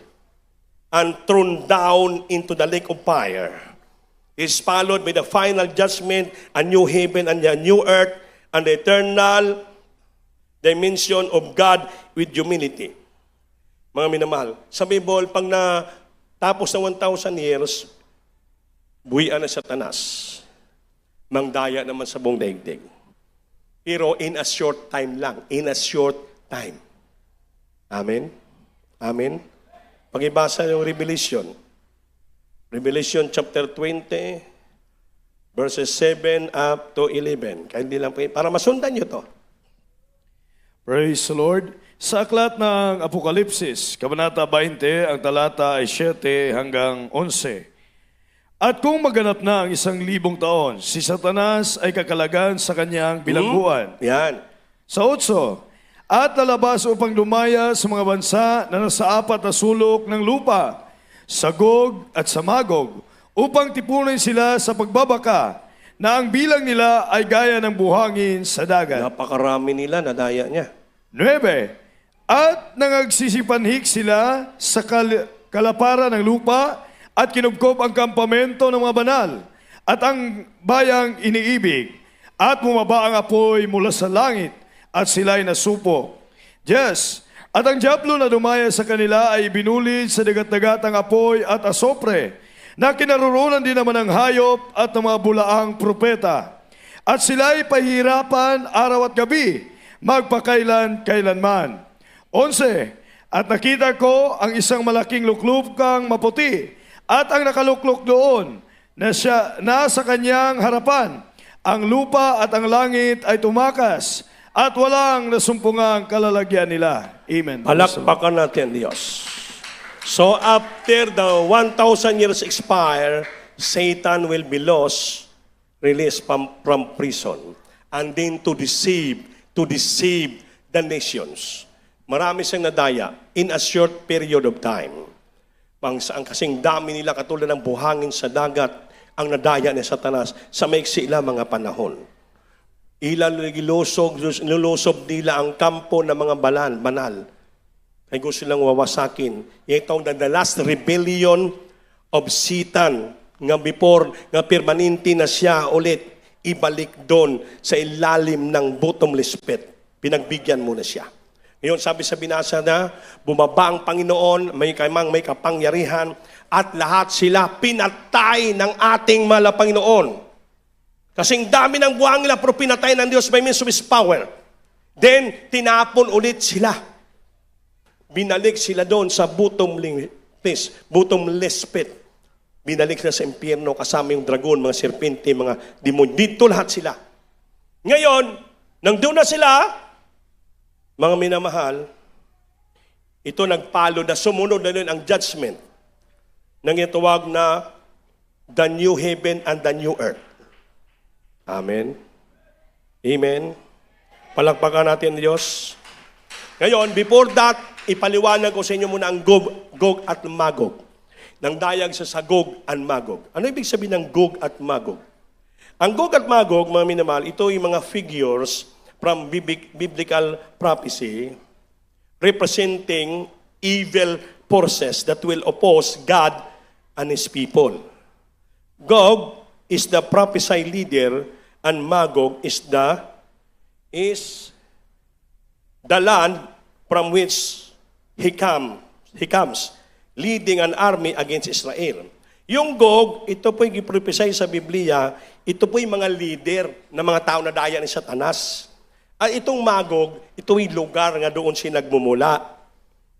and thrown down into the lake of fire. He is followed by the final judgment, a new heaven and a new earth, and the eternal dimension of God with humility. Mga minamahal, sa Bible, pag natapos na 1,000 years, buwian na Satanas. Mangdaya naman sa buong daigdig. Pero in a short time lang. In a short time. Amen? Amen? Pag-ibasa yung Revelation. Revelation chapter 20, verses 7 up to 11. Kaya hindi lang, para masundan nyo to. Praise the Lord. Sa aklat ng Apokalipsis, Kabanata 20, ang talata ay 7 hanggang 11. At kung maganap na ang 1,000 taon, si Satanas ay kakalagan sa kanyang bilangguan. Yan. Sa 8, at lalabas upang lumaya sa mga bansa na nasa 4 na sulok ng lupa, sa Gog at sa Magog, upang tipunin sila sa pagbabaka, na ang bilang nila ay gaya ng buhangin sa dagat. Napakarami nila, nadaya niya. 9, at nangagsisipanhik sila sa kalaparan ng lupa at kinubkob ang kampamento ng mga banal at ang bayang iniibig at bumaba ang apoy mula sa langit at sila'y nasupo. Yes, at ang diablo na dumaya sa kanila ay binulid sa dagat-dagatang apoy at asopre na kinaroroonan din naman ng hayop at ng mga bulaang propeta. At sila'y pahihirapan araw at gabi, magpakailan-kailanman. 11, at nakita ko ang isang malaking luklukang maputi at ang nakaluklok doon na nasa kanyang harapan. Ang lupa at ang langit ay tumakas at walang nasumpungang kalalagyan nila. Amen. Palakpakan natin, Diyos. So after the 1,000 years expire, Satan will be lost, released from prison, and then to deceive the nations. Marami siyang nadaya in a short period of time. Ang kasing dami nila katulad ng buhangin sa dagat ang nadaya ni Satanas sa maiksi lang mga panahon. Nilusob nila ang kampo ng mga banal. Kaya gusto silang wawasakin. Itong the last rebellion of Satan nga before nga permanente na siya ulit ibalik doon sa ilalim ng bottomless pit. Pinagbigyan mo na siya. Ngayon, sabi sa binasa na, bumaba ang Panginoon, may kapangyarihan, at lahat sila pinatay ng ating mahal na Panginoon. Kasing dami ng buhangin nila, pero pinatay ng Diyos by means of His power. Then, tinapon ulit sila. Binalik sila doon sa bottomless pit. Binalik sila sa impyerno, kasama yung dragon, mga serpente, mga demon. Dito lahat sila. Ngayon, nang doon na sila, mga minamahal, ito nagpalo na sumunod na rin ang judgment nang itawag na the new heaven and the new earth. Amen. Amen. Palakpakan natin Diyos. Ngayon, before that, ipaliwanag ko sa inyo muna ang Gog at Magog. Nang dayag sa Gog and Magog. Ano ibig sabihin ng Gog at Magog? Ang Gog at Magog, mga minamahal, ito yung mga figures from biblical prophecy representing evil forces that will oppose God and His people. Gog is the prophesied leader and Magog is the land from which he comes, leading an army against Israel. Yung Gog, ito po yung giprophesy sa Biblia, ito po yung mga leader ng mga tao na daya ni Satanas. At itong Magog, ito yung lugar nga doon sila nagmumula.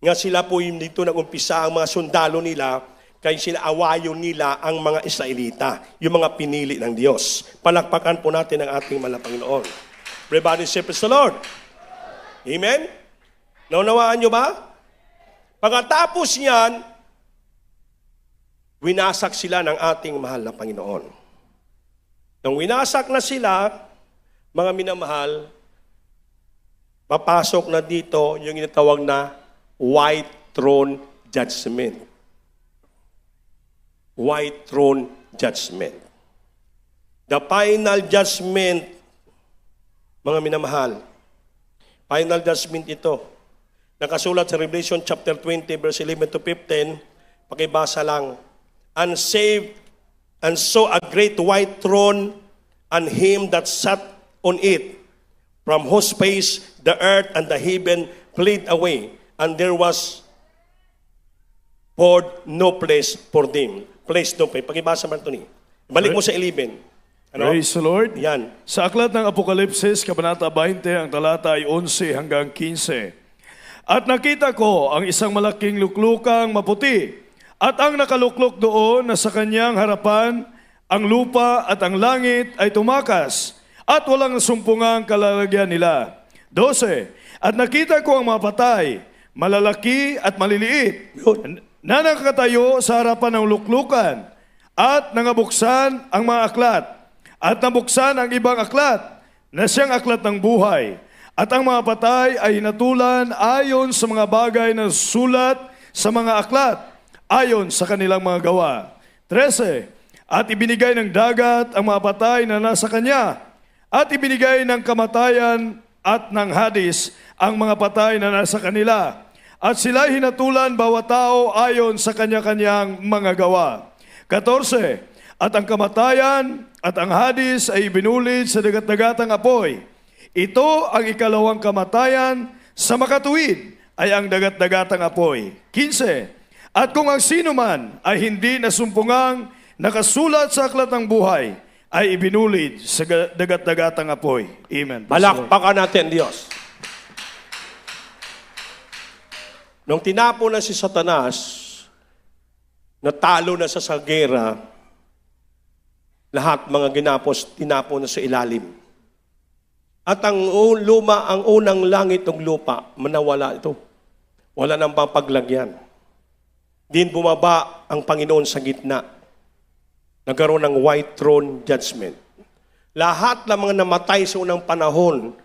Nga sila po yung dito nag-umpisa ang mga sundalo nila, kaya sila awayon nila ang mga Israelita, yung mga pinili ng Diyos. Palakpakan po natin ang ating mahal na Panginoon. Everybody say, praise the Lord. Amen? Naunawaan nyo ba? Pagkatapos niyan, winasak sila ng ating mahal na Panginoon. Nang winasak na sila, mga minamahal, papasok na dito yung inatawag na White Throne Judgment. White Throne Judgment. The final judgment, mga minamahal, final judgment ito, Nakasulat sa Revelation chapter 20, verse 11 to 15, pakibasa lang. And saved, and saw a great white throne, and him that sat on it, from whose face the earth and the heaven fled away, and there was poured no place for them. Place no place. Pakibasa man ito ni. Balik mo sa 11. Ano? Praise the Lord. Yan. Sa aklat ng Apokalipsis, Kabanata 20, ang talata ay 11 hanggang 15. At nakita ko ang isang malaking luklukang maputi, at ang nakaluklok doon na sa kanyang harapan, ang lupa at ang langit ay tumakas, at walang sumpungang kalalagyan nila. 12. At nakita ko ang mga patay, malalaki at maliliit, na nakatayo sa harapan ng luklukan, at nangabuksan ang mga aklat, at nabuksan ang ibang aklat, na siyang aklat ng buhay. At ang mga patay ay hinatulan ayon sa mga bagay na sulat sa mga aklat, ayon sa kanilang mga gawa. 13. At ibinigay ng dagat ang mga patay na nasa kanya, at ibinigay ng kamatayan at ng Hades ang mga patay na nasa kanila. At sila'y hinatulan bawat tao ayon sa kanya-kanyang mga gawa. 14. At ang kamatayan at ang Hades ay ibinulid sa dagat-dagatang apoy. Ito ang ikalawang kamatayan, sa makatuwid ay ang dagat-dagatang apoy. 15. At kung ang sino man ay hindi nasumpungang nakasulat sa aklat ng buhay, ay ibinulid sa dagat-dagatang apoy. Amen. Palakpakan natin, Diyos. Nung tinapo na si Satanas, natalo na sa gera, lahat mga ginapos, tinapo na sa ilalim. At ang unang langit ng lupa, manawala ito. Wala nang papaglagyan. Din bumaba ang Panginoon sa gitna. Nagkaroon ng white throne judgment. Lahat ng mga namatay sa unang panahon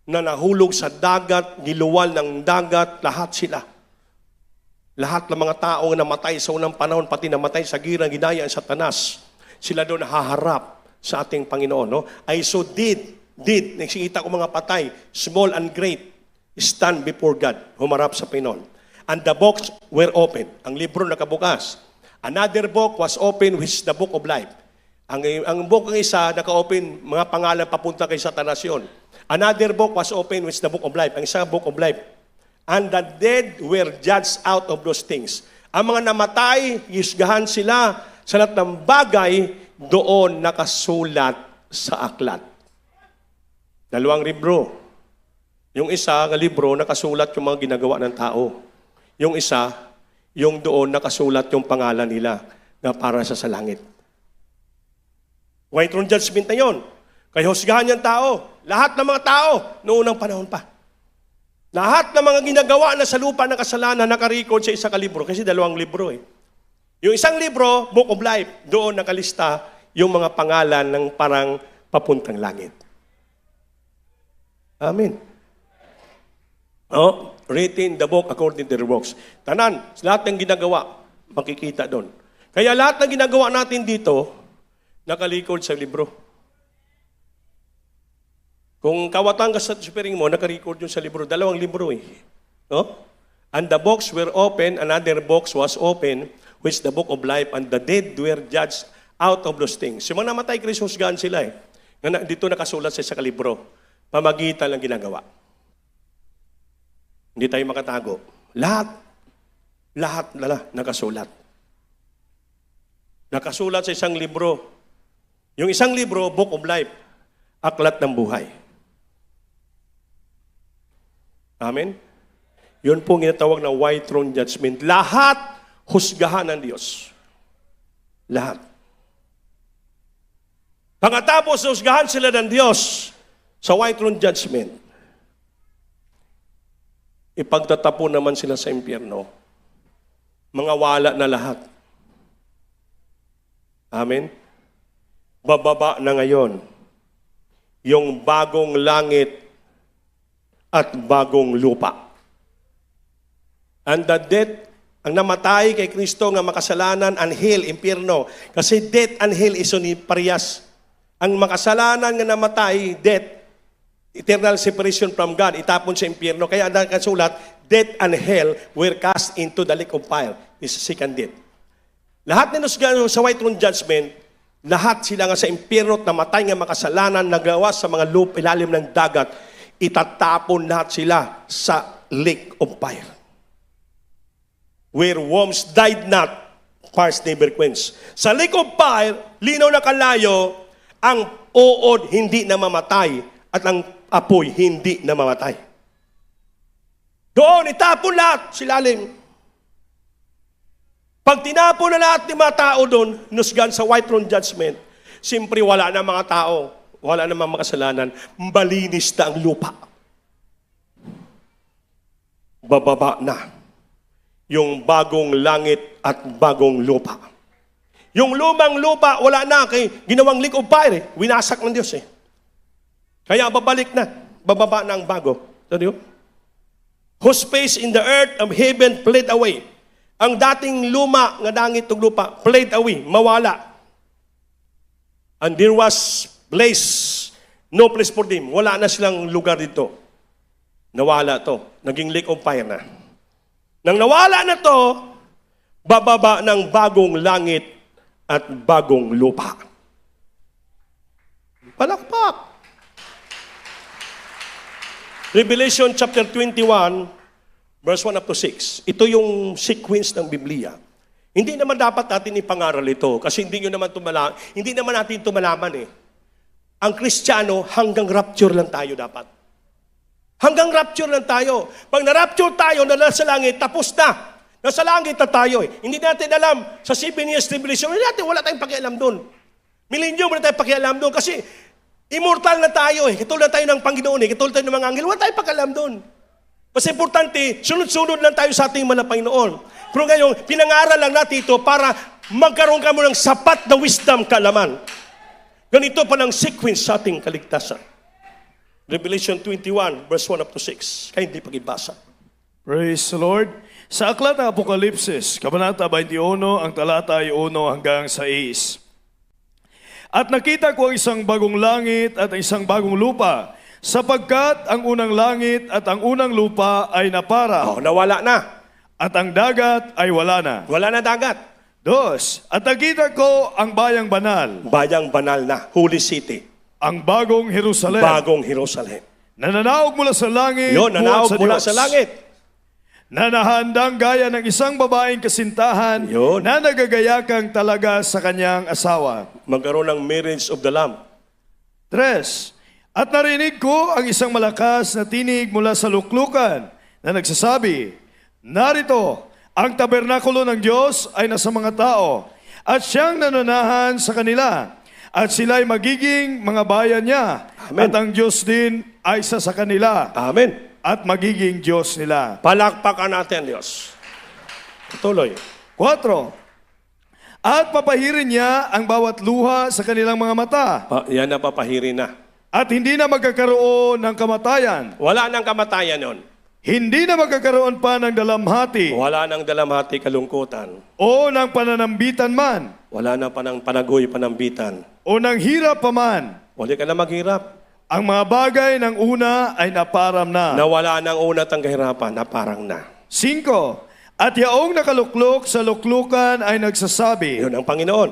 na nahulog sa dagat, niluwal ng dagat, lahat sila. Lahat ng mga tao na namatay sa unang panahon, pati namatay sa girang ginaya ang Satanas, sila doon haharap sa ating Panginoon. No? I so did, nakikita ko mga patay, small and great, stand before God, humarap sa Panginoon. And the books were open. Ang libro nakabukas. Another book was open, which is the book of life. Ang book ng isa, naka-open, mga pangalan papunta kay Satanas yun. Another book was open, which is the book of life. Ang isa, book of life. And the dead were judged out of those things. Ang mga namatay, yusgahan sila sa lahat ng bagay, doon nakasulat sa aklat. Dalawang libro. Yung isa, ng libro, nakasulat yung mga ginagawa ng tao. Yung isa, yung doon nakasulat yung pangalan nila na para sa langit. White throne judgment na yun. Kaya husgahan yung tao. Lahat ng mga tao, noong unang panahon pa. Lahat ng mga ginagawa na sa lupa ng kasalanan nakarecord sa isang libro. Kasi dalawang libro eh. Yung isang libro, Book of Life, doon nakalista yung mga pangalan ng parang papuntang langit. Amen. Oh, written the book according to their works. Tanan, lahat ng ginagawa, makikita doon. Kaya lahat ng ginagawa natin dito, nakarecord sa libro. Kung kawatan ka sa supiring mo, nakarecord yun sa libro. Dalawang libro eh. No? And the books were open, another box was open, which the book of life, and the dead were judged out of those things. Yung mga namatay, husgahan sila eh. Dito nakasulat sa isa libro. Pamagitan ng ginagawa. Hindi tayo makatago. Lahat nakasulat. Nakasulat sa isang libro. Yung isang libro, Book of Life, aklat ng buhay. Amen? Yun po ginatawag na white throne judgment. Lahat husgahan ng Diyos. Lahat. Pagkatapos husgahan sila ng Diyos sa white throne judgment, ipagtatapon naman sila sa impyerno. Mga wala na lahat. Amen? Bababa na ngayon yung bagong langit at bagong lupa. And the death, ang namatay kay Kristo nga makasalanan, and hell, impyerno. Kasi death and hell is parehas. Ang makasalanan nga namatay, death, eternal separation from God, itapon sa impyerno. Kaya ang nakasulat, death and hell were cast into the lake of fire. This is second death. Lahat na sa white throne judgment, lahat sila nga sa impyerno at namatay nga makasalanan, nagawa sa mga ilalim ng dagat, itatapon lahat sila sa lake of fire. Where worms died not, fires never quench. Sa lake of fire, linaw na kalayo, ang uod hindi namamatay at ang apoy hindi namamatay. Doon, itapon lahat silalim. Pag tinapon na lahat ng mga tao doon, nusgan sa white throne judgment, simpre wala na mga tao, wala na mga makasalanan, malinis na ang lupa. Bababa na yung bagong langit at bagong lupa. Yung lumang lupa, wala na, kay ginawang lake of fire, winasak ng Diyos eh. Kaya babalik na, bababa na ang bago. Sabi mo? Whose space in the earth of heaven fled away. Ang dating luma nga langit ug lupa fled away, mawala. And there was no place for them. Wala na silang lugar dito. Nawala to. Naging lake of fire na. Nang nawala na to, bababa ng bagong langit at bagong lupa. Palakpak. Revelation chapter 21, verse 1 up to 6. Ito yung sequence ng Biblia. Hindi naman dapat natin ipangaral ito kasi hindi naman natin ito malaman eh. Ang Kristiyano, hanggang rapture lang tayo dapat. Hanggang rapture lang tayo. Pag na-rapture tayo, nasa langit, tapos na. Nasa langit na tayo eh. Hindi natin alam sa 7 years tribulation, wala tayong pakialam doon. Millennium, wala tayong pakialam doon kasi immortal na tayo eh. Katulad tayo ng Panginoon eh. Katulad tayo ng mga anghel, wala tayong pakialam doon. Mas importante, sunod-sunod lang tayo sa ating mga Panginoon. Pero ngayon, pinangaral lang natin ito para magkaroon ka mo ng sapat na wisdom kaalaman. Ganito pa ng sequence sa ating kaligtasan. Revelation 21, verse 1 up to 6. Kaya hindi pag-ibasa. Praise the Lord. Sa aklat ng Apokalipsis, Kabanata 21, ang talata ay 1 hanggang 6. At nakita ko ang isang bagong langit at ang isang bagong lupa, sapagkat ang unang langit at ang unang lupa ay napara. Nawala na. At ang dagat ay wala na. Wala na dagat. 2. At nakita ko ang bayang banal. Bayang banal na. Holy City. Ang bagong Jerusalem. Bagong Jerusalem. Nananaog mula sa langit. Yun, nanaog mula Diyos. sa langit. Na nahandang gaya ng isang babaeng kasintahan. Yun. Na nagagayakang talaga sa kanyang asawa. Magkaroon ng marriage of the Lamb. 3. At narinig ko ang isang malakas na tinig mula sa luklukan na nagsasabi, narito, ang tabernakulo ng Diyos ay nasa mga tao at siyang nananahan sa kanila at sila'y magiging mga bayan niya. Amen. At ang Diyos din ay isa sa kanila. Amen. At magiging Diyos nila. Palakpakan natin, Diyos. Tuloy. 4. At papahirin niya ang bawat luha sa kanilang mga mata. Yan na papahirin na. At hindi na magkakaroon ng kamatayan. Wala nang kamatayan nun. Hindi na magkakaroon pa ng dalamhati. Wala nang dalamhati kalungkutan. O ng pananambitan man. Wala na pa ng panagoy panambitan. O ng hirap pa man. Wala ka na maghirap. Ang mga bagay ng una ay naparam na. Nawala ng unat ang kahirapan, na parang na. 5. At yaong nakaluklok sa luklukan ay nagsasabi, Yun ang Panginoon.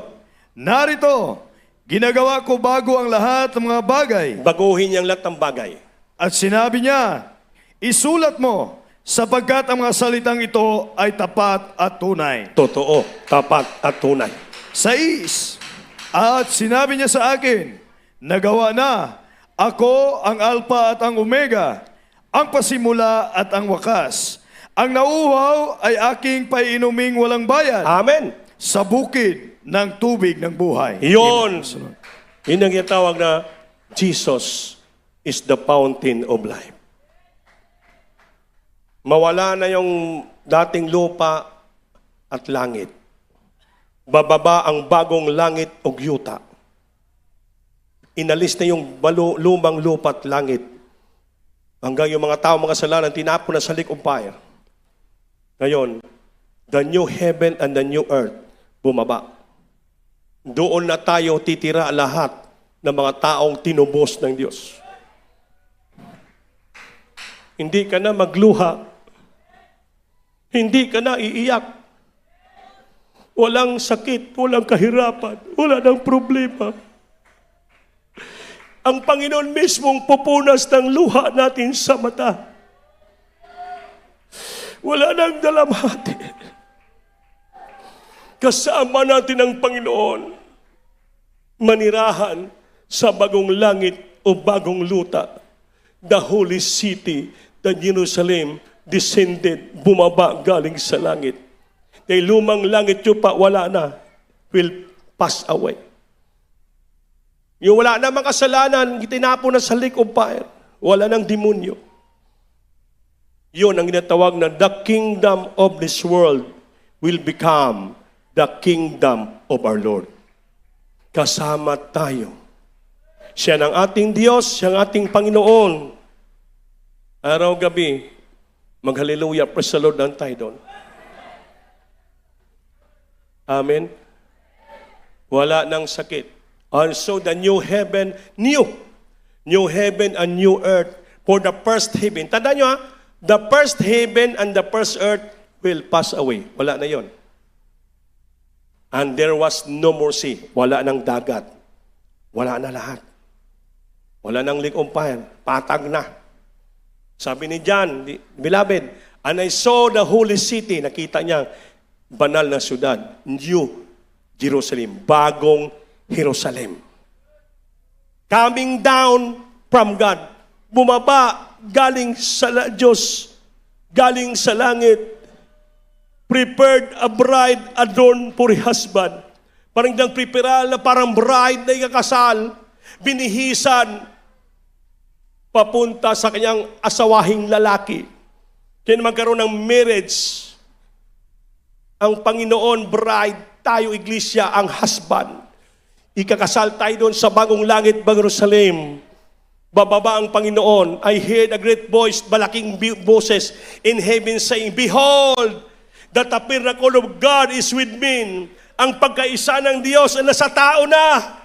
narito, ginagawa ko bago ang lahat ng mga bagay. Baguhin niyang lahat ng bagay. At sinabi niya, isulat mo, sapagkat ang mga salitang ito ay tapat at tunay. Totoo, tapat at tunay. 6. At sinabi niya sa akin, nagawa na, ako ang Alpha at ang Omega, ang pasimula at ang wakas. Ang nauuhaw ay aking paiinuming walang bayad Amen. sa bukid ng tubig ng buhay. Yun. Yun ang itawag na Jesus is the fountain of life. Mawala na yung dating lupa at langit. Bababa ang bagong langit o yuta. Inalis na yung lumang lupa at langit. Hanggang yung mga tao, mga kasalanan, tinapon na sa lake of fire. Ngayon, the new heaven and the new earth, bumaba. Doon na tayo titira lahat ng mga taong tinubos ng Diyos. Hindi ka na magluha. Hindi ka na iiyak. Walang sakit, walang kahirapan, wala nang problema. Ang Panginoon mismong pupunas ng luha natin sa mata. Wala nang dalamhati. Kasama natin ang Panginoon. Manirahan sa bagong langit o bagong luta. The holy city, the Jerusalem, descended, bumaba galing sa langit. Dahil lumang langit yun pa, wala na, will pass away. Yung wala na mga kasalanan, itinapon na sa lake of fire. Wala ng demonyo. Yun ang ginatawag na the kingdom of this world will become the kingdom of our Lord. Kasama tayo. Siya ng ating Diyos, siya ng ating Panginoon. Araw-gabi, mag-hallelujah, praise the Lord ng tayo doon. Amen. Wala nang sakit. And so the new heaven and new earth for the first heaven. Tandaan nyo the first heaven and the first earth will pass away. Wala na yon. And there was no more sea. Wala nang dagat. Wala na lahat. Wala nang lake of fire. Patag na. Sabi ni John, beloved, and I saw the holy city. Nakita niya, banal na syudad, New Jerusalem, bagong Jerusalem. Coming down from God, bumaba, galing sa Diyos, galing sa langit, prepared a bride adorned for her husband. Parang dang prepare na parang bride na ikakasal, binihisan, papunta sa kanyang asawahing lalaki. Kaya magkaroon ng marriage, ang Panginoon, bride, tayo, iglesia, ang husband. Ikakasal tayo doon sa bagong langit, bagong Jerusalem. Bababa ang Panginoon. I heard a great voice, malaking boses in heaven saying, behold, the tabernacle of God is with me. Ang pagkaisa ng Diyos ay nasa tao na.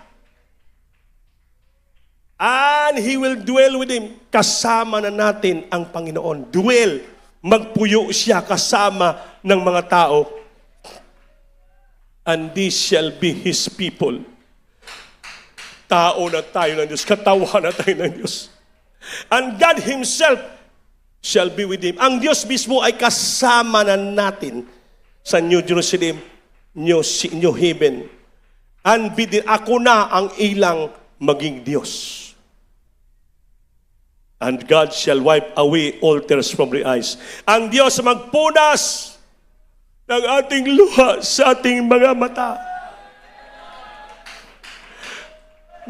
And He will dwell with him. Kasama na natin ang Panginoon. Dwell. Magpuyo siya kasama ng mga tao. And these shall be His people. Tao na tayo ng Diyos. Katawan na tayo ng Diyos. And God Himself shall be with Him. Ang Diyos mismo ay kasama na natin sa New Jerusalem, New Heaven. And ako na ang ilang maging Diyos. And God shall wipe away all tears from their eyes. Ang Diyos magpunas ng ating luha sa ating mga mata.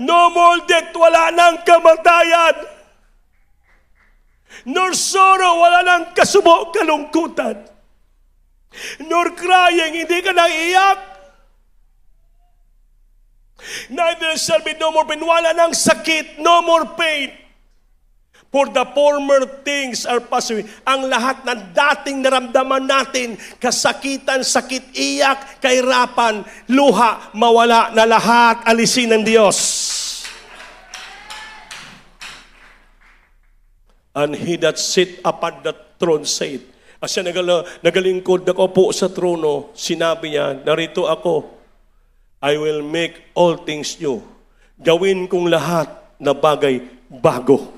No more death, wala nang kamatayan. Nor sorrow, wala nang kasubo, kalungkutan. Nor crying, hindi ka nang iyak. Neither shall be no more pain, wala nang sakit, no more pain. For the former things are passed away. Ang lahat ng dating naramdaman natin, kasakitan, sakit, iyak, kahirapan, luha, mawala na lahat, alisin ng Diyos. And He that sit upon the throne said, as siya nagalingkod, nakaupo sa trono, sinabi niya, narito ako, I will make all things new. Gawin kong lahat na bagay bago.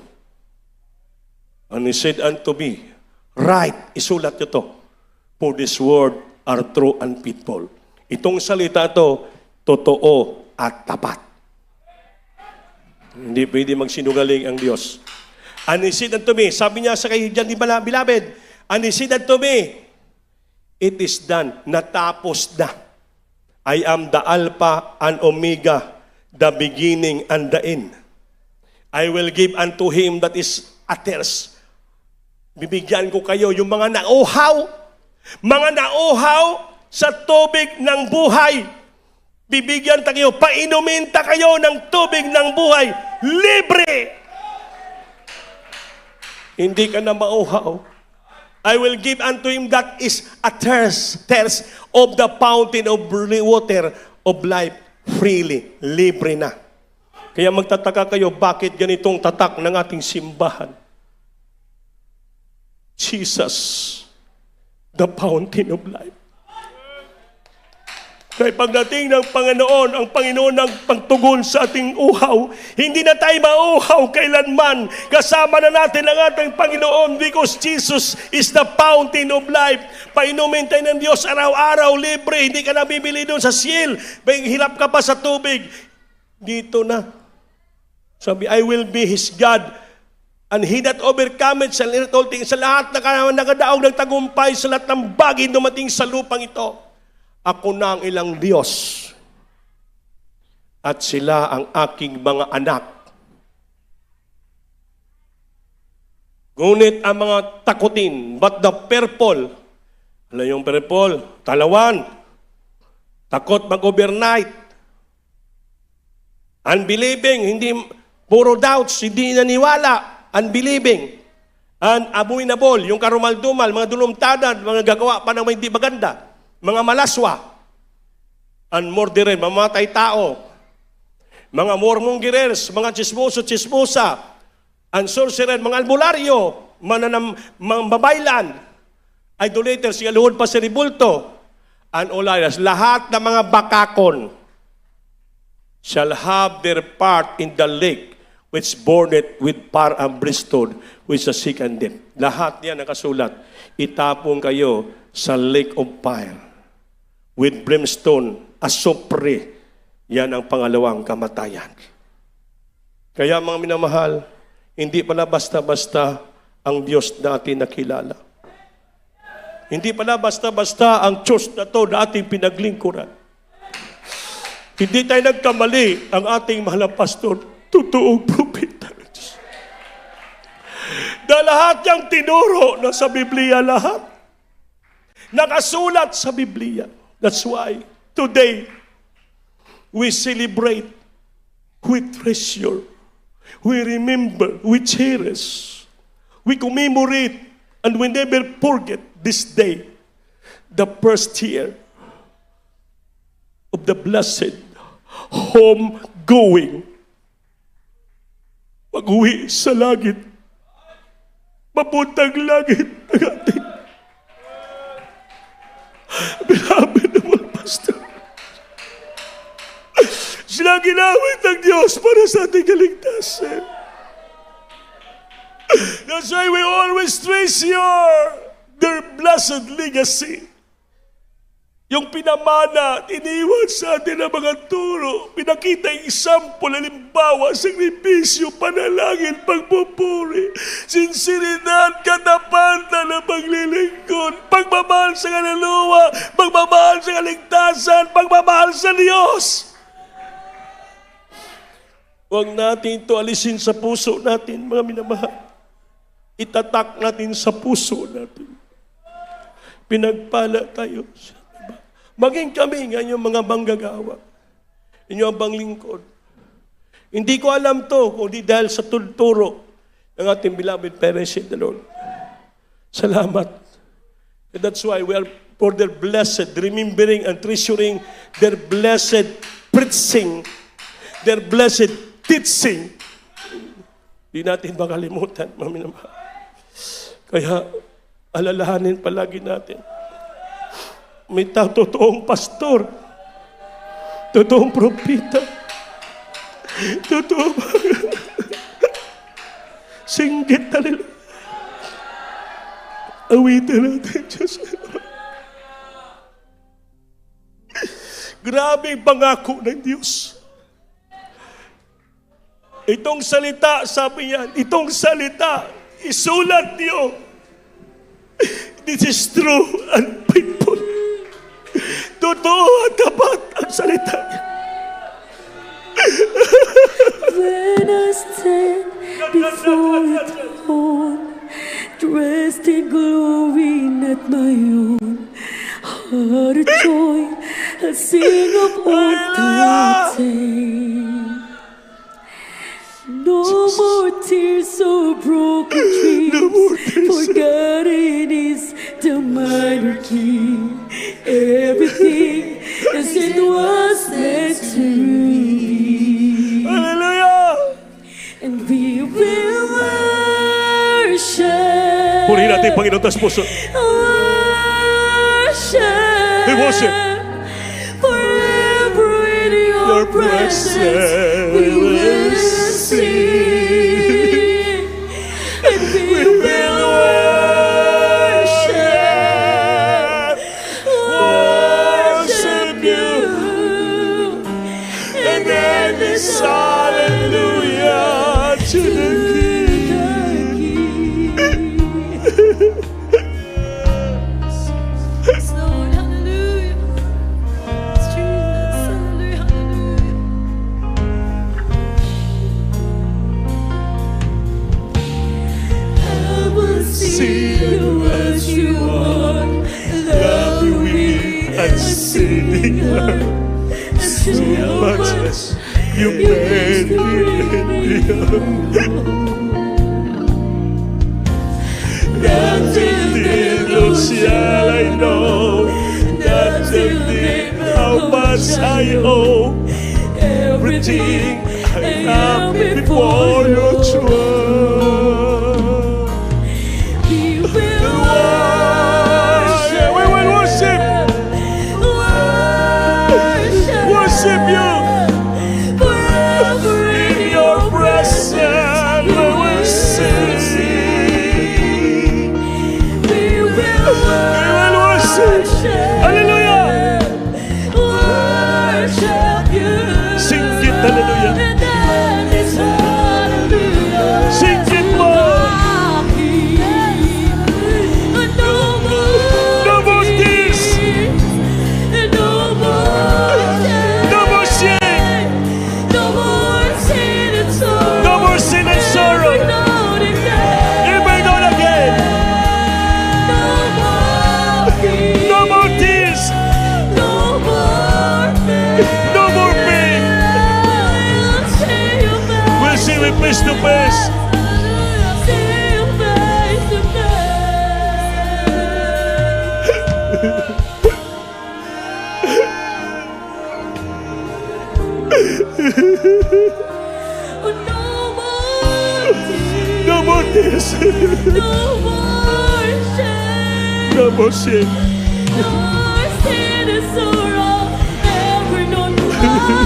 And He said unto me, write, isulat nyo to, for this word are true and faithful. Itong salita to, totoo at tapat. Hindi pwede magsinungaling ang Diyos. And He said unto me, sabi niya sa kayo dyan, beloved, and He said unto me, it is done, natapos na. I am the Alpha and Omega, the beginning and the end. I will give unto him that is athirst. Bibigyan ko kayo yung mga nauhaw sa tubig ng buhay. Bibigyan tayo, painumin ta kayo ng tubig ng buhay. Libre! Hindi ka na mauhaw. I will give unto him that is athirst of the fountain of water of life freely. Libre na. Kaya magtataka kayo, bakit ganitong tatak ng ating simbahan? Jesus, the fountain of life. Kaya pagdating ng Panginoon, ang Panginoon ang pagtugon sa ating uhaw, hindi na tayo mauhaw kailanman. Kasama na natin ang ating Panginoon because Jesus is the fountain of life. Painumin tayo ng Diyos araw-araw, libre. Hindi ka na bibili doon sa siel. Hirap ka pa sa tubig. Dito na. Sabi, I will be His God. And He that overcometh shall inherit all things. Sa lahat na nakadaog ng tagumpay, sa lahat ng bagay dumating sa lupang ito. Ako na ang ilang Diyos at sila ang aking mga anak. Ngunit ang mga takutin, but the purple, alam yung purple, talawan, takot mag-overnight, unbelieving, hindi, puro doubts, hindi naniwala, unbelieving, and abominable, yung karumal-dumal, mga dulumtadan, mga gagawa pa ng hindi maganda, mga malaswa, and murderer, mamatay tao, mga mormongirers, mga chismoso-chismosa, and sorcerer, mga albularyo, mga babaylan, idolaters, sigaluhod pa si ribulto, and all others, lahat ng mga bakakon shall have their part in the lake which burneth with fire and brimstone, which is the second death. Lahat yan nakasulat. Itapon kayo sa lake of fire with brimstone, asopre, yan ang pangalawang kamatayan. Kaya mga minamahal, hindi pala basta-basta ang Diyos natin nakilala. Hindi pala basta-basta ang Diyos na to na ating pinaglingkuran. Hindi tayo nagkamali ang ating mahal na pastor, totoong propeta ng Diyos. Dahil lahat yung tinuro na sa Biblia lahat, nakasulat sa Biblia. That's why today we celebrate, we treasure, we remember, we cherish, we commemorate, and we never forget this day, the first year of the blessed homegoing. Mag-uwi sa langit, mapuntang langit ng ating beloved na mga pastor. Sila ginamit ng Diyos para sa ating kaligtasan. That's why we always treasure their blessed legacy. Yung pinamana, iniwan sa atin ang mga turo, pinakita yung example, halimbawa, sakripisyo, panalangin, pagpupuri, sinseridad, katapatan na paglilingkod, pagmamahal sa kaluluwa, pagmamahal sa kaligtasan, pagmamahal sa Diyos. Huwag natin ito alisin sa puso natin, mga minamahal. Itatak natin sa puso natin. Pinagpala tayo sa maging kami ngayong mga manggagawa, inyong panglingkod. Hindi ko alam to, kundi dahil sa tuturo ng ating beloved parents in the Lord. Salamat. And that's why we are for their blessed, remembering and treasuring their blessed preaching, their blessed teaching. Di natin makalimutan, mami naman. Kaya, alalahanin palagi natin. May totoong pastor, totoong propeta, totoong singgit na nila. Awitin natin, Diyos. Grabe ang pangako ng Diyos. Itong salita, sabi niya, itong salita, isulat niyo. This is true and faithful. Totoo at tapat ang salita niya. When I stand before the throne, dressed in glory not my own, heart of joy, I sing of all that no more tears or broken dreams, for God it is the minor key. Everything as it was meant to be. Hallelujah! And we will worship Purihin natin, Panginoon, tas puso. We worship. Forever in your presence we will sing, and we will worship you, and then this Hallelujah to the Lord, hallelujah. It's Jesus, hallelujah, hallelujah. I will see you as you are, lovely, weak, and sinning, and so much you made me. Nothing Little shall I know, nothing how much I owe. Everything I am before your throne. we will We will worship, worship you. forever In your presence we will sing. we will worship. Hallelujah. worship you. Sing it, hallelujah. And that is hallelujah. Sing it more. No more tears. No more No more shame. no more sin and sorrow. No more sin and sorrow. Ever known again. Ever known again. No more fear. No more tears. No more pain. No more pain. I'll see you face. We'll see you face to face. See you face to face. Oh, no more tears. No more tears. No more shame. No more sin. No more sin and sorrow. Ever known again.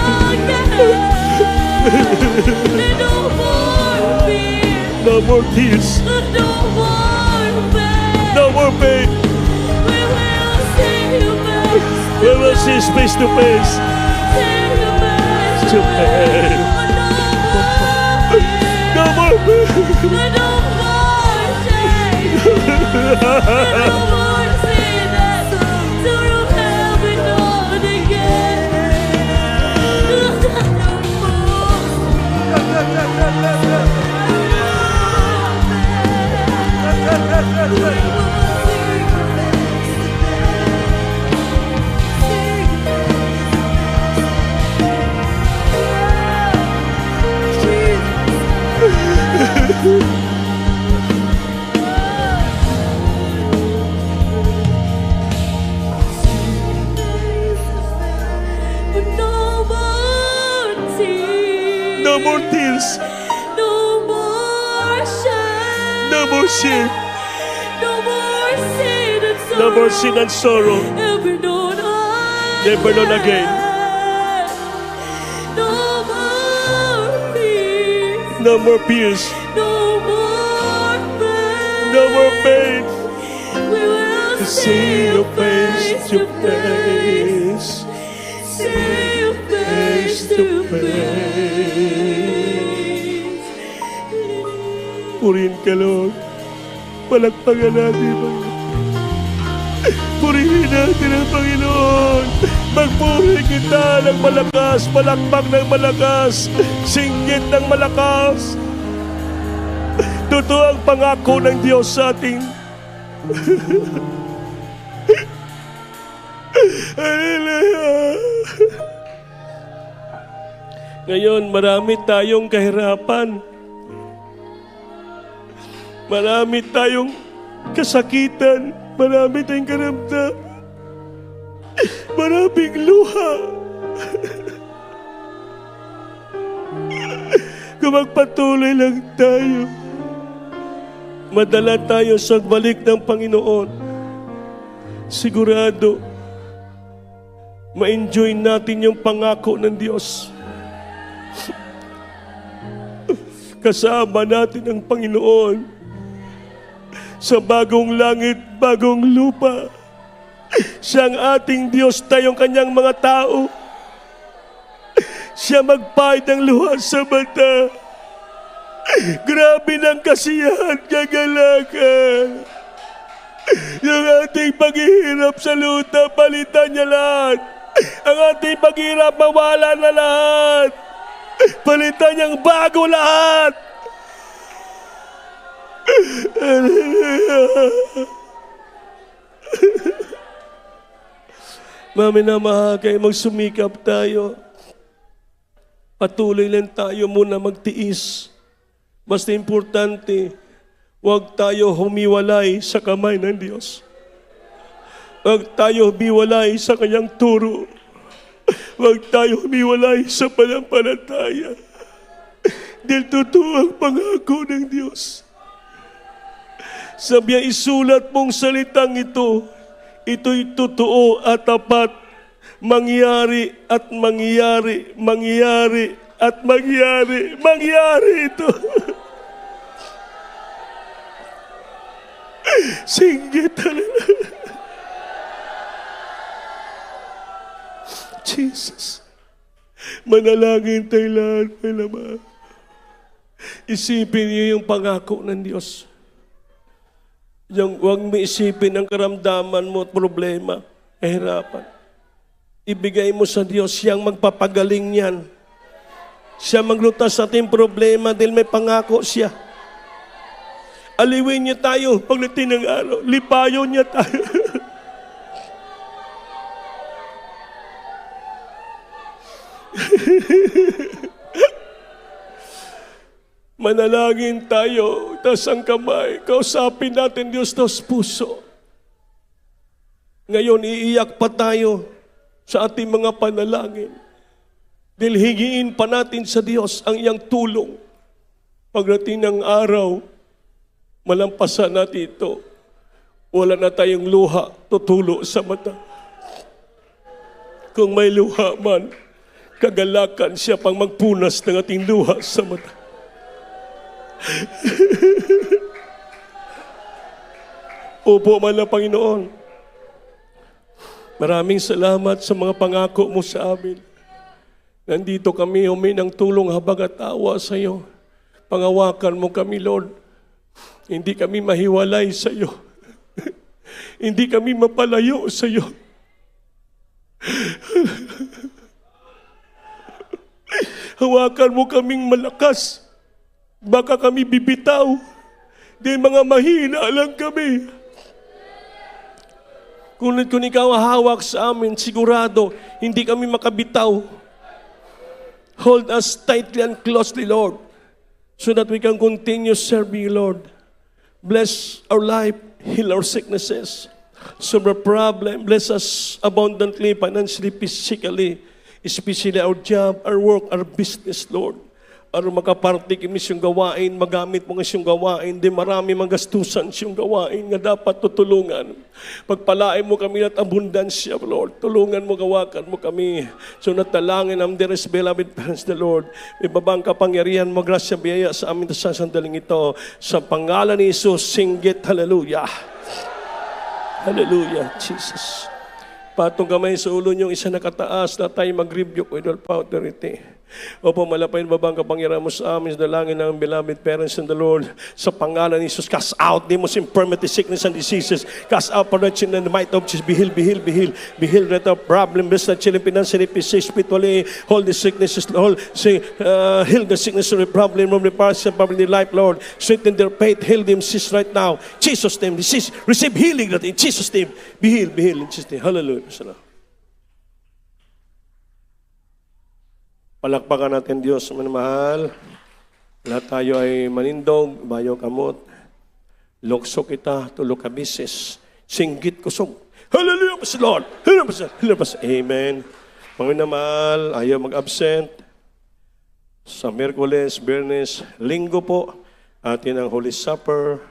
No more fear. No more tears. No more pain. No more pain. We will see you face. We will see you face to face. See you face To face. No more No more pain. no more shame. No more sin and sorrow ever known again. No No more tears. No more shame. No more shame. No more sin and sorrow. No more sin and sorrow. Ever known Never known again. No more fears. No more fears. No more pain. No more pain. We will See you face to face. See you face to face. Purihin ka, Lord. Palakpakan natin, Panginoon. Purihin natin ang Panginoon. Magpuri kita ng malakas, palakpak ng malakas, singgit ng malakas. Totoo ang pangako ng Diyos sa ating. Hallelujah. Ngayon, marami tayong kahirapan. Marami tayong kasakitan. Marami tayong karamdam. Maraming luha. Kung magpatuloy lang tayo, madala tayo sa balik ng Panginoon, sigurado, ma-enjoy natin yung pangako ng Diyos. Kasama natin ang Panginoon sa bagong langit, bagong lupa. Siya ang ating Diyos, tayong kanyang mga tao. Siya magpahid ng luha sa mata. Grabe ng kasiyahan, kagalakan. Yung ating paghihirap sa luta, palitan niya lahat. Ang ating paghihirap, mawala na lahat. Palitan niyang bago lahat. Mami na mahal, kayo magsumikap tayo. Patuloy lang tayo muna magtiis. Basta importante, huwag tayo humiwalay sa kamay ng Diyos. Huwag tayo humiwalay sa kanyang turo. Huwag tayo humiwalay sa panampalataya. Dahil totoo ang pangako ng Diyos. Sabi niya, isulat mong salitang ito, ito'y totoo at tapat. Mangyari at mangyari, mangyari at mangyari. Mangyari ito. Singgit, hallelujah. Jesus. Manalangin tayo lahat, may laman. Isipin niyo yung pangako ng Diyos. Huwag mo isipin ang karamdaman mo at problema, kahirapan. Ibigay mo sa Diyos, siyang magpapagaling niyan. Siya maglutas sa ating problema dahil may pangako siya. Aliwin niya tayo pagdating ng araw. Lipayon niya tayo. Manalangin tayo, taas ang kamay, kausapin natin Diyos taos puso. Ngayon, iiyak pa tayo sa ating mga panalangin. Dahil higiin pa natin sa Diyos ang iyang tulong. Pagdating ng araw, malampasan natin ito. Wala na tayong luha, tutulo sa mata. Kung may luha man, kagalakan siya pang magpunas ng ating luha sa mata. Opo, man na Panginoon. Maraming salamat sa mga pangako mo sa amin. Nandito kami humingi ng tulong habag at awa sa iyo. Pangawakan mo kami, Lord. Hindi kami mahiwalay sa iyo. Hindi kami mapalayo sa iyo. Hawakan mo kaming malakas. Baka kami bibitaw. Di mga mahina lang kami. Kung ikaw hawak sa amin, sigurado, hindi kami makabitaw. Hold us tightly and closely, Lord, so that we can continue serving you, Lord. Bless our life, heal our sicknesses. Solve our problem, bless us abundantly, financially, physically, especially our job, our work, our business, Lord. Para makapartik imis yung gawain, magamit mo nga siyong gawain, di marami magastusan siyong gawain nga dapat tutulungan. Pagpalain mo kami at abundansya, Lord. Tulungan mo, gawakan mo kami. So natalangin ang dearest beloved parents, the Lord. Ibabang kapangyarihan mo, grasya, biyaya sa amin sa sandaling ito. Sa pangalan ni Jesus, singgit, hallelujah. Hallelujah, Jesus. Patong kamay sa ulo niyong isa nakataas na tayo mag-rebuke with all power authority. Opo, malapain babang kapangyarihan mo sa amin sa dalangin ng beloved parents in the Lord. Sa pangalan ni Jesus, cast out demons, infirmity, sickness, and diseases. Cast out production in the might of Jesus. Be healed, be healed, be healed. Be healed right of problem. Bless the children, financially, spiritually. Hold the sicknesses, Lord. Heal the sickness of the problem, from the past, problem in their life, Lord. Strengthen their faith. Heal them, sis, right now. Jesus' name. Disease, receive healing in Jesus' name. Be healed in Jesus' name. Hallelujah. Palakpakan natin Diyos, manamahal. Lahat tayo ay manindog, bayo kamot. Lokso kita, tulog ka bisis. Singgit kusog. Hallelujah, Pastor Lord. Hallelujah, Pastor. Amen. Manamahal, ayaw mag-absent. Sa Miyerkules, Biyernes, Linggo po, atin ang Holy Supper.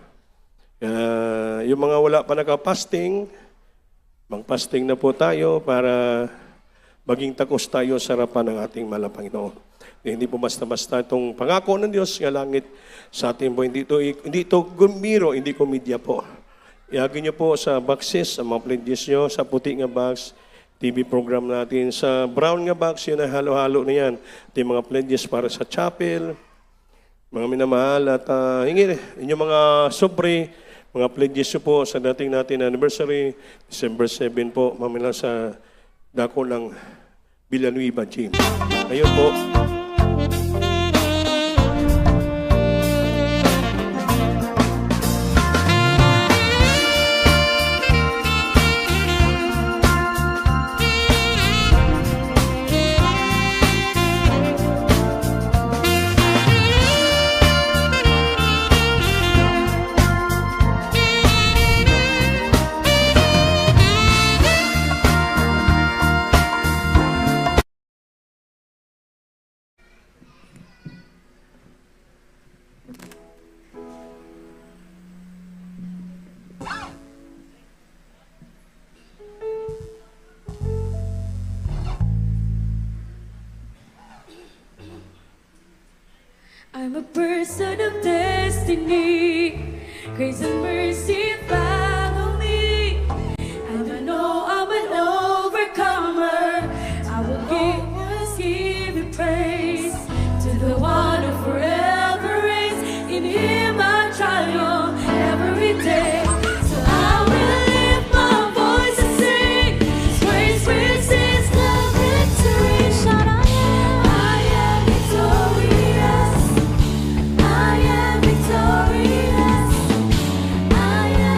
Yung mga wala pa naka-fasting, mag-fasting na po tayo para maging takos tayo sa harapan ng ating mahal na Panginoon. Hindi po basta-basta itong pangako ng Diyos nga langit sa ating po. Hindi ito gumiro, hindi komedya po. Iagin niyo po sa boxes, ang mga pledges niyo, sa puti nga box, TV program natin. Sa brown nga box, yun ay halo-halo na yan. Ito yung mga pledges para sa chapel, mga minamahal, at inyong mga sobre, mga pledges nyo po sa dating natin anniversary, December 7 po, mamila sa dako ng Villanueva Gym. Ngayon po, I'm a person of destiny. Grace and mercy follow me. And I know I'm an overcomer. I will always give you praise to the one who forever reigns. In Him I triumph every day. So I will lift my voice and sing. Praise, praise is the victory. Shout I am victorious. I am victorious. I am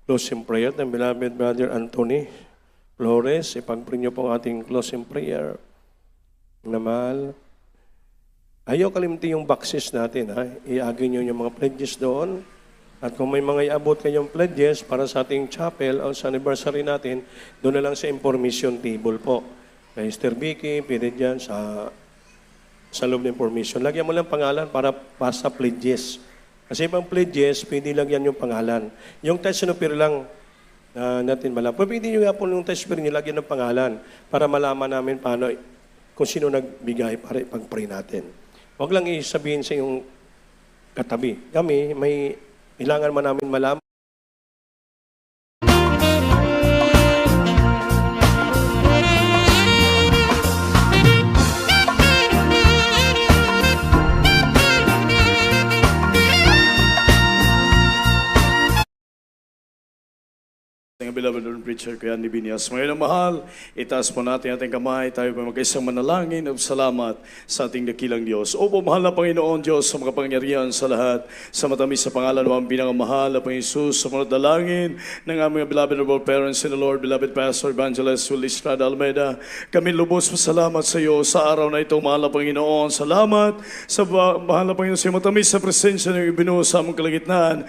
closing prayer ng beloved Brother Anthony Flores. Ipag-pray niyo po ang ating closing prayer. Na mahal. Ayaw kalimti yung boxes natin. Ha? Iagin niyo yung mga pledges doon. At kung may mga iabot kayong pledges para sa ating chapel o sa anniversary natin, doon na lang sa information table po. Kay Sister Vicky, pwede dyan sa loob ng information. Lagyan mo lang pangalan para sa pledges. Kasi ibang pledges, pwede lagyan yung pangalan. Yung testimony lang natin malaman. Pwede nyo nga po yung testimony nyo lagyan ng pangalan para malaman namin paano, kung sino nagbigay para ipag-pray natin. Huwag lang isabihin sa yung katabi. Kami, may kailangan man namin malaman. Ang beloved Lord Preacher, kaya ni Binias. Ngayon ang mahal, itaas po natin ating kamay, tayo po mag-isang manalangin of salamat sa ating dakilang Diyos. Opo, mahal na Panginoon Diyos, sa makapangyarihan sa lahat, sa matamis sa pangalan mo ang pinakamahal na Panginoon Jesus, sa mga dalangin ng aming beloved Lord parents in the Lord, beloved Pastor Evangelist Willie Estrada Almeida, kami lubos pasalamat sa iyo sa araw na ito, mahal na Panginoon. Salamat sa mahal na Panginoon sa iyo, matamis sa presensya ng ibinuhos sa among kalagitnaan,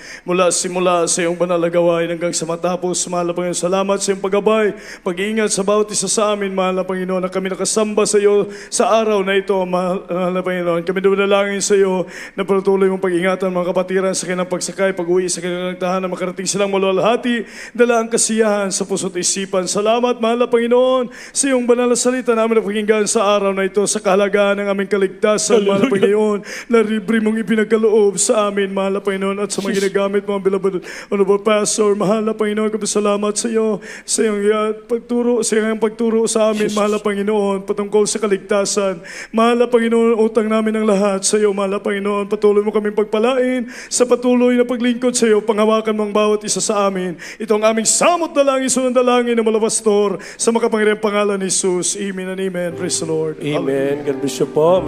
simula sa iyong banal na gawain hanggang sa matapos, mahal na Panginoon, salamat sa iyong paggabay, pag-iingat sa bawat isa sa amin, mahal na Panginoon, na kami nakasamba sa iyo sa araw na ito, mahal na Panginoon. Kami dumadalangin sa iyo na patuloy mong pag-ingatan mga kapatiran sa kanilang pagsakay, pag-uwi sa kanilang tahanan, na makarating silang maluwalhati, dala ang kasiyahan sa puso't isipan. Salamat, mahal na Panginoon, sa iyong banal na salita namin na pakinggan sa araw na ito, sa kahalagaan ng aming kaligtasan, mahal na Panginoon, na libre mong ipinagkaloob sa amin, mahal na Panginoon, at sa mga ginagamit mga beloved Honorable Pastor, mahal na Panginoon, kami salamat sa iyo, sa iyong pagturo sa amin, mahal na Panginoon, patungkol sa kaligtasan. Mahal na Panginoon, utang namin ang lahat sa iyo, mahal na Panginoon. Patuloy mo kaming pagpalain sa patuloy na paglingkod sa iyo, panghawakan mo ang bawat isa sa amin. Ito ang aming samot dalangin, sunod dalangin ng mga pastor, sa makapangyarihang pangalan ni Jesus. Amen and amen. Praise the Lord. Amen. God bless you po.